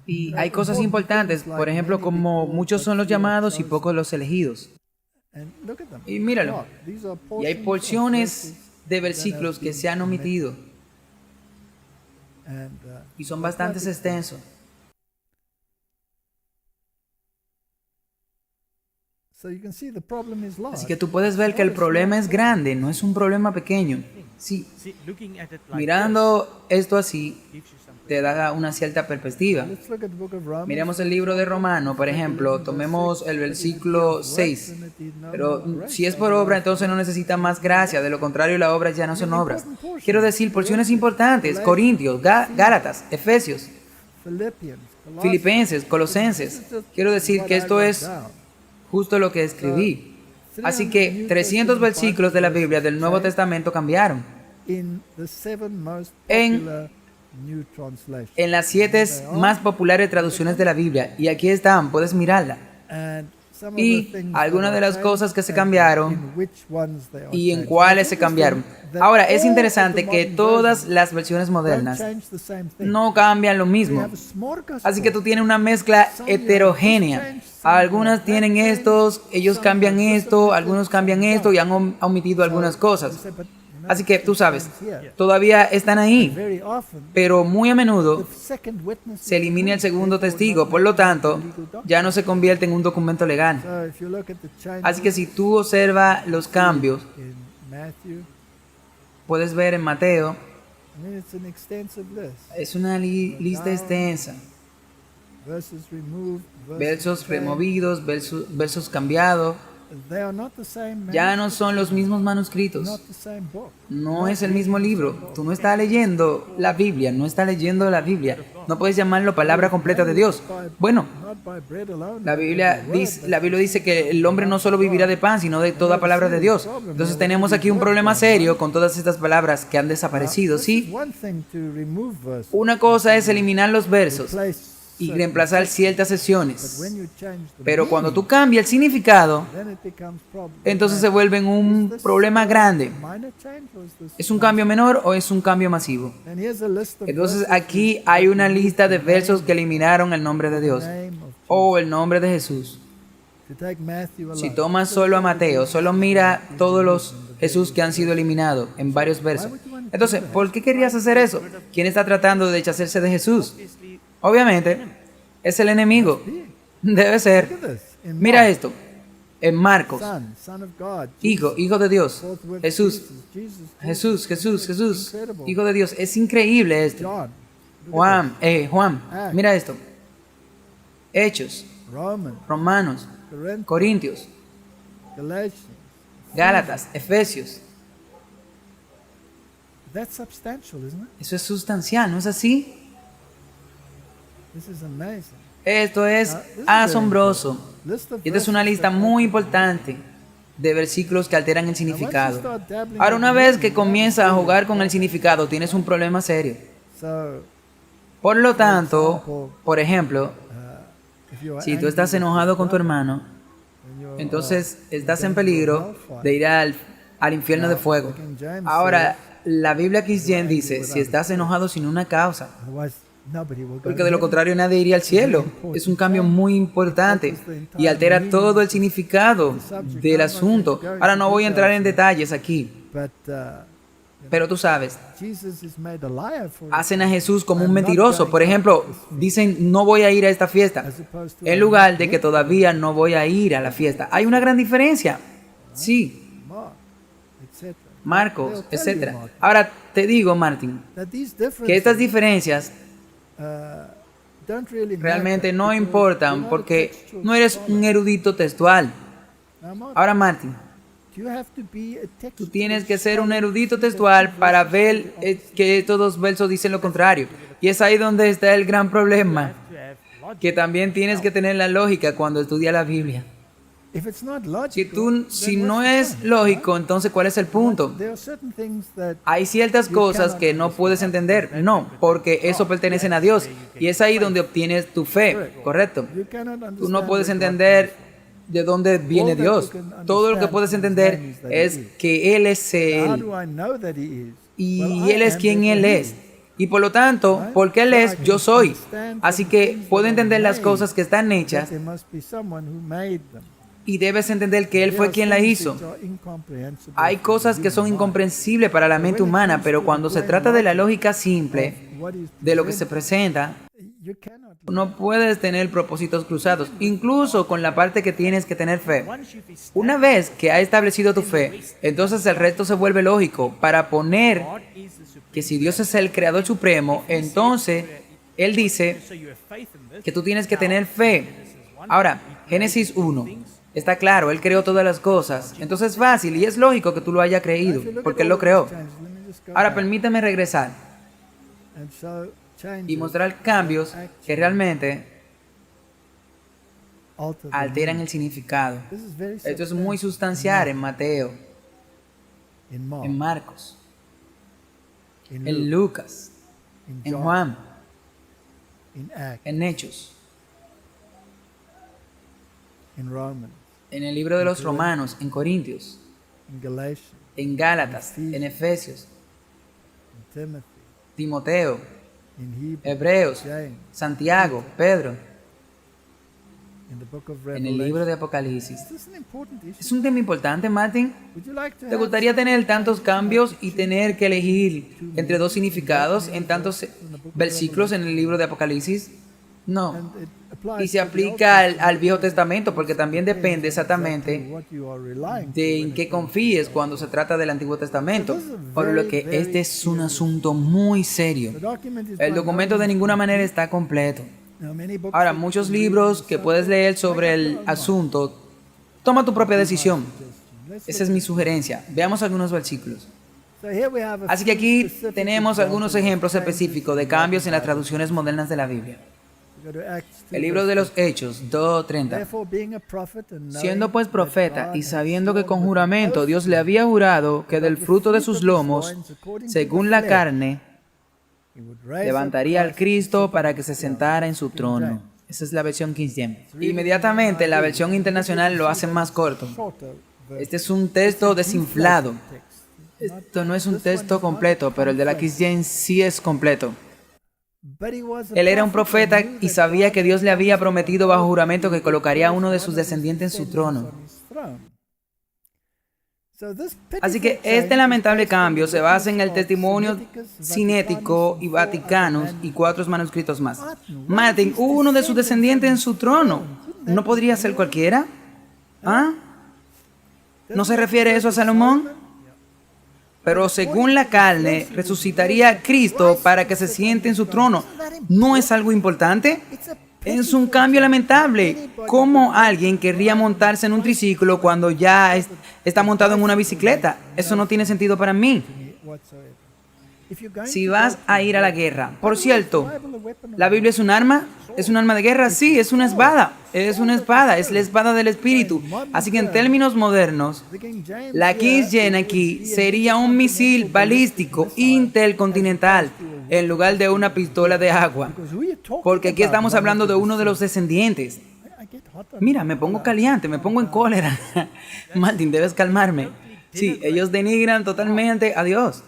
Y hay cosas importantes, por ejemplo, como muchos son los llamados y pocos los elegidos. Y míralo. Y hay porciones de versículos que se han omitido. Y son bastante extensos. Así que tú puedes ver que el problema es grande, no es un problema pequeño. Sí, mirando esto así, te da una cierta perspectiva. Miremos el libro de Romano, por ejemplo, tomemos el versículo 6. Pero si es por obra, entonces no necesita más gracia, de lo contrario las obras ya no son obras. Quiero decir, porciones importantes, Corintios, Gálatas, Efesios, Filipenses, Colosenses. Quiero decir que esto es justo lo que escribí. Así que 300 versículos de la Biblia del Nuevo Testamento cambiaron en las 7 más populares traducciones de la Biblia. Y aquí están, puedes mirarla. Y algunas de las cosas que se cambiaron y en cuáles se cambiaron. Ahora, es interesante que todas las versiones modernas no cambian lo mismo. Así que tú tienes una mezcla heterogénea. Algunas tienen estos, ellos cambian esto, algunos cambian esto y han omitido algunas cosas. Así que tú sabes, todavía están ahí, pero muy a menudo se elimina el segundo testigo, por lo tanto, ya no se convierte en un documento legal. Así que si tú observas los cambios, puedes ver en Mateo, es una lista extensa. Versos removidos, versos cambiados. Ya no son los mismos manuscritos. No es el mismo libro. Tú no estás leyendo la Biblia, no estás leyendo la Biblia. No puedes llamarlo palabra completa de Dios. Bueno, la Biblia dice que el hombre no solo vivirá de pan, sino de toda palabra de Dios. Entonces tenemos aquí un problema serio con todas estas palabras que han desaparecido, ¿sí? Una cosa es eliminar los versos y reemplazar ciertas secciones. Pero cuando tú cambias el significado, entonces se vuelve un problema grande. ¿Es un cambio menor o es un cambio masivo? Entonces aquí hay una lista de versos que eliminaron el nombre de Dios o el nombre de Jesús. Si tomas solo a Mateo, solo mira todos los Jesús que han sido eliminados en varios versos. Entonces, ¿por qué querías hacer eso? ¿Quién está tratando de deshacerse de Jesús? Obviamente, es el enemigo. Debe ser. Mira esto. En Marcos. Hijo de Dios. Jesús. Hijo de Dios. Es increíble esto. Juan, mira esto. Hechos. Romanos. Corintios. Gálatas. Efesios. Eso es sustancial, ¿no es así? Esto es asombroso. Y esta es una lista muy importante de versículos que alteran el significado. Ahora, una vez que comienzas a jugar con el significado, tienes un problema serio. Por lo tanto, por ejemplo, si tú estás enojado con tu hermano, entonces estás en peligro de ir al infierno de fuego. Ahora, la Biblia King James dice, si estás enojado sin una causa, porque de lo contrario nadie iría al cielo. Es un cambio muy importante y altera todo el significado del asunto. Ahora no voy a entrar en detalles aquí, Pero tú sabes, hacen a Jesús como un mentiroso. Por ejemplo, dicen, no voy a ir a esta fiesta, en lugar de que todavía no voy a ir a la fiesta. Hay una gran diferencia. Sí, Marcos, etc. Ahora te digo, Martin, que estas diferencias realmente no importan porque no eres un erudito textual. Ahora, Martin, tú tienes que ser un erudito textual para ver que estos dos versos dicen lo contrario. Y es ahí donde está el gran problema, que también tienes que tener la lógica cuando estudias la Biblia. Si no es lógico, entonces ¿cuál es el punto? Hay ciertas cosas que no puedes entender, no, porque eso pertenecen a Dios. Y es ahí donde obtienes tu fe, ¿correcto? Tú no puedes entender de dónde viene Dios. Todo lo que puedes entender es que Él es Él. Y Él es quien Él es. Y por lo tanto, porque Él es, yo soy. Así que puedo entender las cosas que están hechas y debes entender que Él fue quien la hizo. Hay cosas que son incomprensibles para la mente humana, pero cuando se trata de la lógica simple, de lo que se presenta, no puedes tener propósitos cruzados, incluso con la parte que tienes que tener fe. Una vez que ha establecido tu fe, entonces el resto se vuelve lógico para poner que si Dios es el creador supremo, entonces Él dice que tú tienes que tener fe. Ahora, Génesis 1, está claro, Él creó todas las cosas, entonces es fácil y es lógico que tú lo hayas creído, porque Él lo creó. Ahora, permítame regresar y mostrar cambios que realmente alteran el significado. Esto es muy sustancial en Mateo, en Marcos, en Lucas, en Juan, en Hechos, en el libro de los Romanos, en Corintios, en Gálatas, en Efesios, Timoteo, Hebreos, Santiago, Pedro, en el libro de Apocalipsis. ¿Es un tema importante, Martin? ¿Te gustaría tener tantos cambios y tener que elegir entre dos significados en tantos versículos en el libro de Apocalipsis? No. Y se aplica al Viejo Testamento, porque también depende exactamente de en qué confíes cuando se trata del Antiguo Testamento. Por lo que este es un asunto muy serio. El documento de ninguna manera está completo. Ahora, muchos libros que puedes leer sobre el asunto, toma tu propia decisión. Esa es mi sugerencia. Veamos algunos versículos. Así que aquí tenemos algunos ejemplos específicos de cambios en las traducciones modernas de la Biblia. El libro de los Hechos 2:30. Siendo pues profeta y sabiendo que con juramento Dios le había jurado que del fruto de sus lomos, según la carne, levantaría al Cristo para que se sentara en su trono. Esa es la versión King James. Inmediatamente la versión internacional lo hace más corto. Este es un texto desinflado. Esto no es un texto completo, pero el de la King James sí es completo. Él era un profeta y sabía que Dios le había prometido bajo juramento que colocaría a uno de sus descendientes en su trono. Así que este lamentable cambio se basa en el testimonio cinético y vaticanos y 4 manuscritos más. Martin, uno de sus descendientes en su trono. ¿No podría ser cualquiera? ¿Ah? ¿No se refiere eso a Salomón? Pero según la carne, resucitaría a Cristo para que se siente en su trono. ¿No es algo importante? Es un cambio lamentable. ¿Cómo alguien querría montarse en un triciclo cuando ya está montado en una bicicleta? Eso no tiene sentido para mí. Si vas a ir a la guerra, por cierto, ¿la Biblia es un arma? ¿Es un arma de guerra? Sí, es una espada. Es una espada, es la espada del Espíritu. Así que en términos modernos, la King James aquí sería un misil balístico intercontinental en lugar de una pistola de agua. Porque aquí estamos hablando de uno de los descendientes. Mira, me pongo caliente, me pongo en cólera. Martin, debes calmarme. Sí, ellos denigran totalmente a Dios.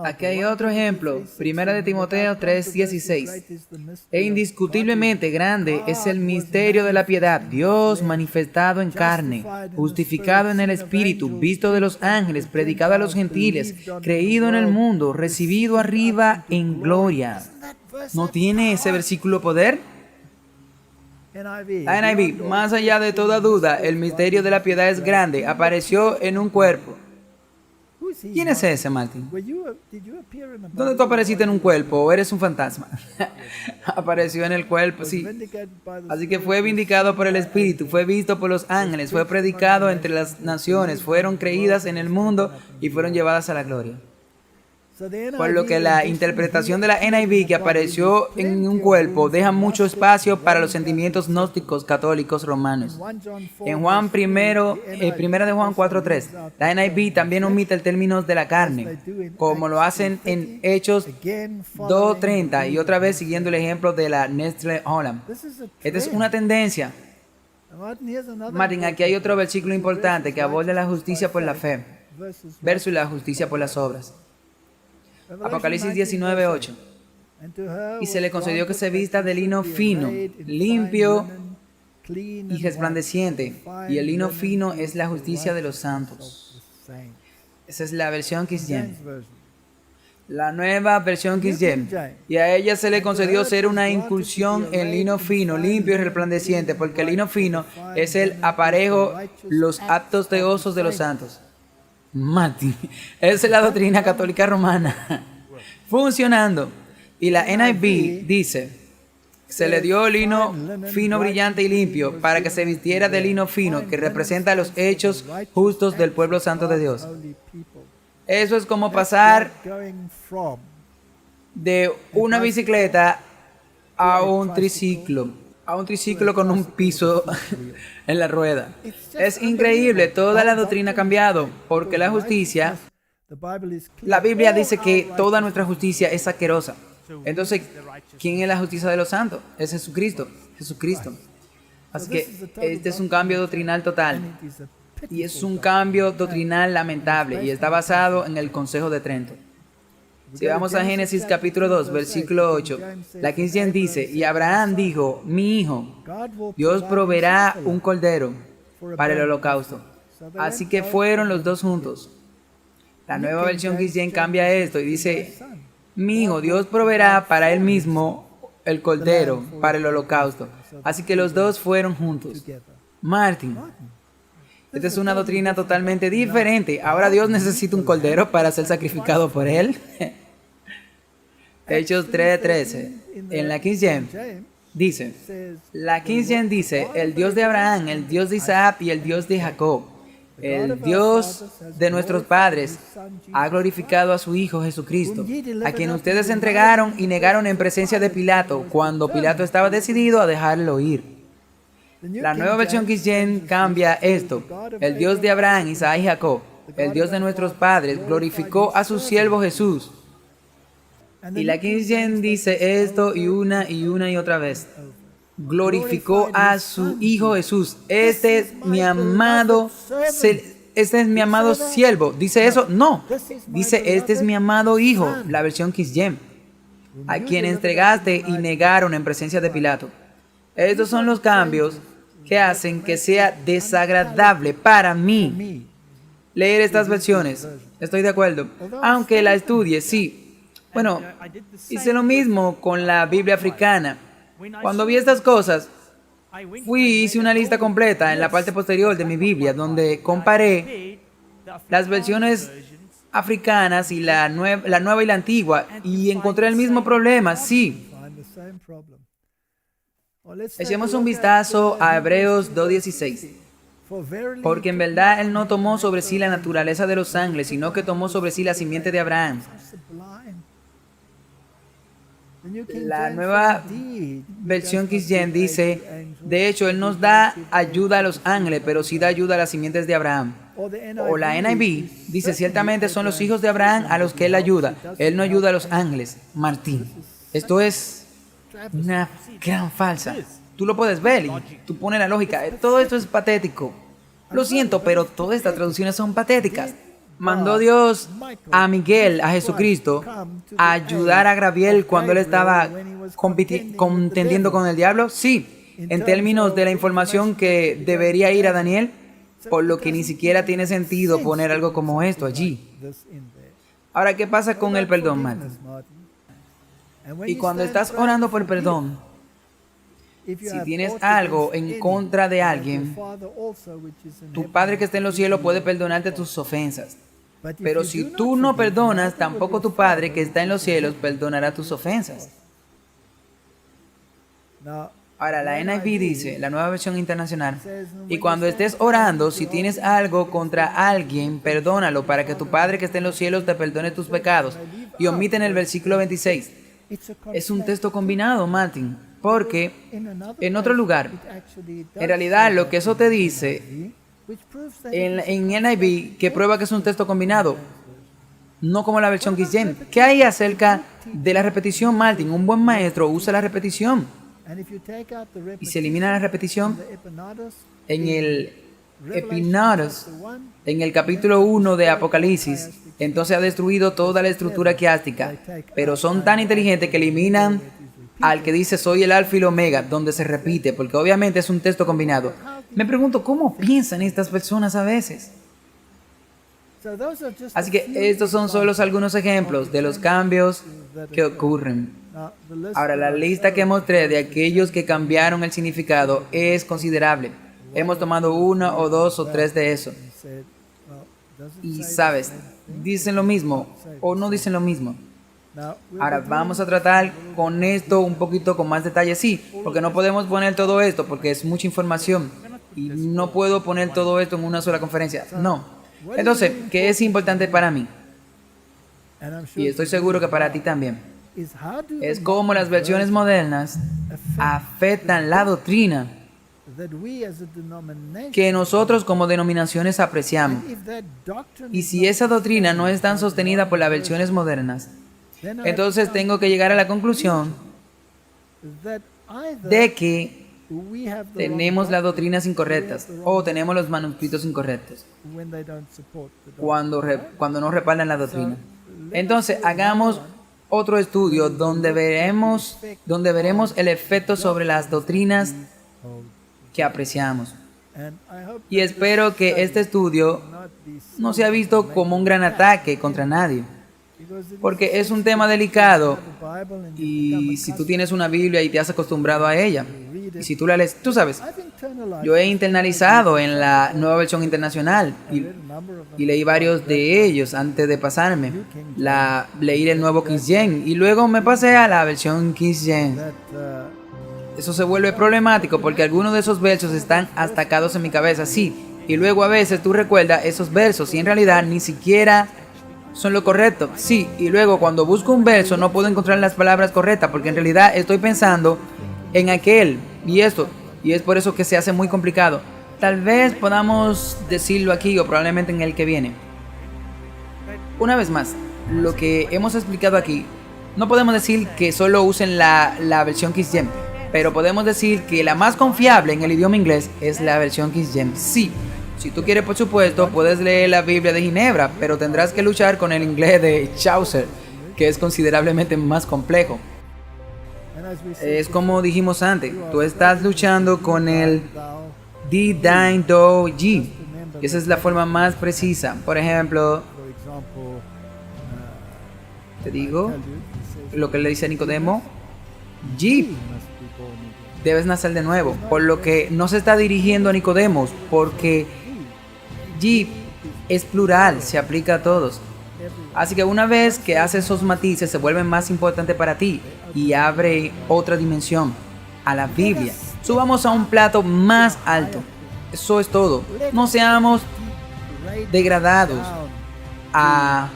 Aquí hay otro ejemplo, 1 de Timoteo 3:16. E indiscutiblemente grande es el misterio de la piedad, Dios manifestado en carne, justificado en el Espíritu, visto de los ángeles, predicado a los gentiles, creído en el mundo, recibido arriba en gloria. ¿No tiene ese versículo poder? La NIV, más allá de toda duda, el misterio de la piedad es grande, apareció en un cuerpo. ¿Quién es ese, Martín? ¿Dónde tú apareciste en un cuerpo o eres un fantasma? Apareció en el cuerpo, sí. Así que fue vindicado por el Espíritu, fue visto por los ángeles, fue predicado entre las naciones, fueron creídas en el mundo y fueron llevadas a la gloria. Por lo que la interpretación de la NIV, que apareció en un cuerpo, deja mucho espacio para los sentimientos gnósticos católicos romanos. En primera de Juan 4:3, la NIV también omite el término de la carne, como lo hacen en Hechos 2:30 y otra vez siguiendo el ejemplo de la Nestle Holland. Esta es una tendencia. Martín, aquí hay otro versículo importante que aborda la justicia por la fe versus la justicia por las obras. Apocalipsis 19:8. Y se le concedió que se vista de lino fino, limpio y resplandeciente. Y el lino fino es la justicia de los santos. Esa es la versión King James. La nueva versión King James. Y a ella se le concedió ser una incursión en lino fino, limpio y resplandeciente, porque el lino fino es el aparejo, los actos de gozos de los santos. Mati, esa es la doctrina católica romana funcionando. Y la NIV dice: se le dio lino fino, brillante y limpio para que se vistiera de lino fino, que representa los hechos justos del pueblo santo de Dios. Eso es como pasar de una bicicleta a un triciclo con un piso en la rueda. Es increíble, toda la doctrina ha cambiado, porque la justicia, la Biblia dice que toda nuestra justicia es asquerosa. Entonces, ¿quién es la justicia de los santos? Es Jesucristo. Así que este es un cambio doctrinal total. Y es un cambio doctrinal lamentable, y está basado en el Consejo de Trento. Si vamos a Génesis capítulo 2, versículo 8, la King James dice: y Abraham dijo, mi hijo, Dios proveerá un cordero para el holocausto. Así que fueron los dos juntos. La nueva versión King James cambia esto y dice: mi hijo, Dios proveerá para él mismo el cordero para el holocausto. Así que los dos fueron juntos. Martín, esta es una doctrina totalmente diferente. Ahora Dios necesita un cordero para ser sacrificado por él. Hechos 3:13. En la King James dice: la King James dice, el Dios de Abraham, el Dios de Isaac y el Dios de Jacob, el Dios de nuestros padres, ha glorificado a su Hijo Jesucristo, a quien ustedes entregaron y negaron en presencia de Pilato, cuando Pilato estaba decidido a dejarlo ir. La nueva versión King James cambia esto: el Dios de Abraham, Isaac y Jacob, el Dios de nuestros padres, glorificó a su siervo Jesús. Y la King James dice esto y una y otra vez: glorificó a su Hijo Jesús. Este es mi amado siervo. ¿Dice eso? No. Dice: este es mi amado Hijo. La versión King James. A quien entregaste y negaron en presencia de Pilato. Estos son los cambios que hacen que sea desagradable para mí leer estas versiones. Estoy de acuerdo. Aunque la estudie, sí. Bueno, hice lo mismo con la Biblia africana. Cuando vi estas cosas, hice una lista completa en la parte posterior de mi Biblia, donde comparé las versiones africanas y la nueva y la antigua, y encontré el mismo problema, sí. Echemos un vistazo a Hebreos 2:16. Porque en verdad Él no tomó sobre sí la naturaleza de los ángeles, sino que tomó sobre sí la simiente de Abraham. La nueva versión King James dice: de hecho, Él nos da ayuda a los ángeles, pero sí da ayuda a las simientes de Abraham. O la NIV dice: ciertamente son los hijos de Abraham a los que Él ayuda. Él no ayuda a los ángeles. Martín, esto es una gran falsa. Tú lo puedes ver y tú pones la lógica. Todo esto es patético. Lo siento, pero todas estas traducciones son patéticas. Mandó Dios a Miguel, a Jesucristo, a ayudar a Gabriel cuando él estaba contendiendo con el diablo? Sí, en términos de la información que debería ir a Daniel, por lo que ni siquiera tiene sentido poner algo como esto allí. Ahora, ¿qué pasa con el perdón, Martin? Y cuando estás orando por perdón, si tienes algo en contra de alguien, tu Padre que está en los cielos puede perdonarte tus ofensas. Pero si tú no perdonas, tampoco tu Padre que está en los cielos perdonará tus ofensas. Ahora, la NIV dice, la nueva versión internacional, y cuando estés orando, si tienes algo contra alguien, perdónalo para que tu Padre que está en los cielos te perdone tus pecados. Y omiten el versículo 26. Es un texto combinado, Martin, porque en otro lugar, en realidad lo que eso te dice, en NIV, que prueba que es un texto combinado, no como la versión King James. ¿Qué hay acerca de la repetición, Martin? Un buen maestro usa la repetición. Y se elimina la repetición en el Epignotos, en el capítulo 1 de Apocalipsis. Entonces ha destruido toda la estructura quiástica. Pero son tan inteligentes que eliminan al que dice soy el alfa y el omega, donde se repite, porque obviamente es un texto combinado. Me pregunto, ¿cómo piensan estas personas a veces? Así que estos son solo algunos ejemplos de los cambios que ocurren. Ahora, la lista que mostré de aquellos que cambiaron el significado es considerable. Hemos tomado uno o dos o tres de eso. Y sabes, dicen lo mismo o no dicen lo mismo. Ahora vamos a tratar con esto un poquito con más detalle, sí, porque no podemos poner todo esto porque es mucha información y no puedo poner todo esto en una sola conferencia. No. Entonces, ¿qué es importante para mí? Y estoy seguro que para ti también. Es cómo las versiones modernas afectan la doctrina que nosotros como denominaciones apreciamos. Y si esa doctrina no es tan sostenida por las versiones modernas, entonces tengo que llegar a la conclusión de que tenemos las doctrinas incorrectas o tenemos los manuscritos incorrectos cuando no respaldan la doctrina. Entonces hagamos otro estudio donde veremos el efecto sobre las doctrinas que apreciamos. Y espero que este estudio no sea visto como un gran ataque contra nadie, porque es un tema delicado y si tú tienes una Biblia y te has acostumbrado a ella, y si tú la lees, tú sabes, yo he internalizado en la nueva versión internacional y leí varios de ellos antes de pasarme. Leí el nuevo King James y luego me pasé a la versión King James. Eso se vuelve problemático porque algunos de esos versos están atacados en mi cabeza, sí, y luego a veces tú recuerdas esos versos y en realidad ni siquiera son lo correcto, sí, y luego cuando busco un verso no puedo encontrar las palabras correctas porque en realidad estoy pensando en aquel y esto, y es por eso que se hace muy complicado. Tal vez podamos decirlo aquí o probablemente en el que viene. Una vez más, lo que hemos explicado aquí, no podemos decir que solo usen la versión King James, pero podemos decir que la más confiable en el idioma inglés es la versión King James. Sí, si tú quieres, por supuesto, puedes leer la Biblia de Ginebra, pero tendrás que luchar con el inglés de Chaucer, que es considerablemente más complejo. Es como dijimos antes, tú estás luchando con el D, Dine, Do, G. Esa es la forma más precisa. Por ejemplo, te digo lo que le dice a Nicodemo, G. Debes nacer de nuevo, por lo que no se está dirigiendo a Nicodemos, porque G es plural, se aplica a todos. Así que una vez que hace esos matices se vuelven más importantes para ti y abre otra dimensión a la Biblia. Subamos a un plato más alto. Eso es todo. No seamos degradados a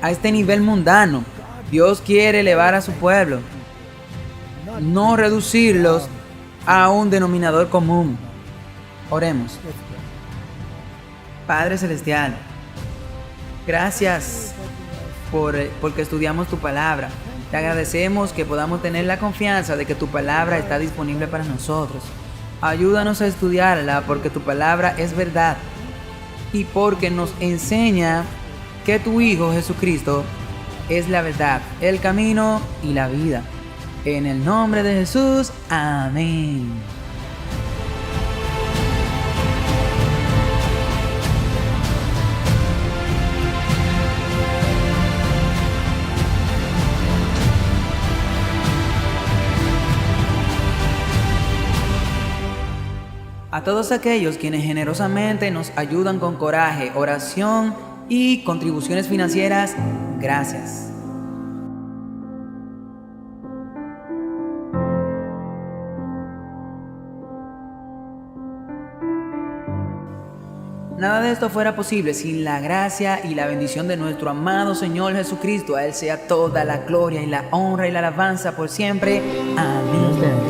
este nivel mundano. Dios quiere elevar a su pueblo, no reducirlos a un denominador común. Oremos. Padre Celestial, gracias porque estudiamos tu palabra. Te agradecemos que podamos tener la confianza de que tu palabra está disponible para nosotros. Ayúdanos a estudiarla porque tu palabra es verdad. y porque nos enseña que tu Hijo Jesucristo es la verdad, el camino y la vida. En el nombre de Jesús, amén. A todos aquellos quienes generosamente nos ayudan con coraje, oración y contribuciones financieras, gracias. Nada de esto fuera posible sin la gracia y la bendición de nuestro amado Señor Jesucristo. A Él sea toda la gloria y la honra y la alabanza por siempre. Amén.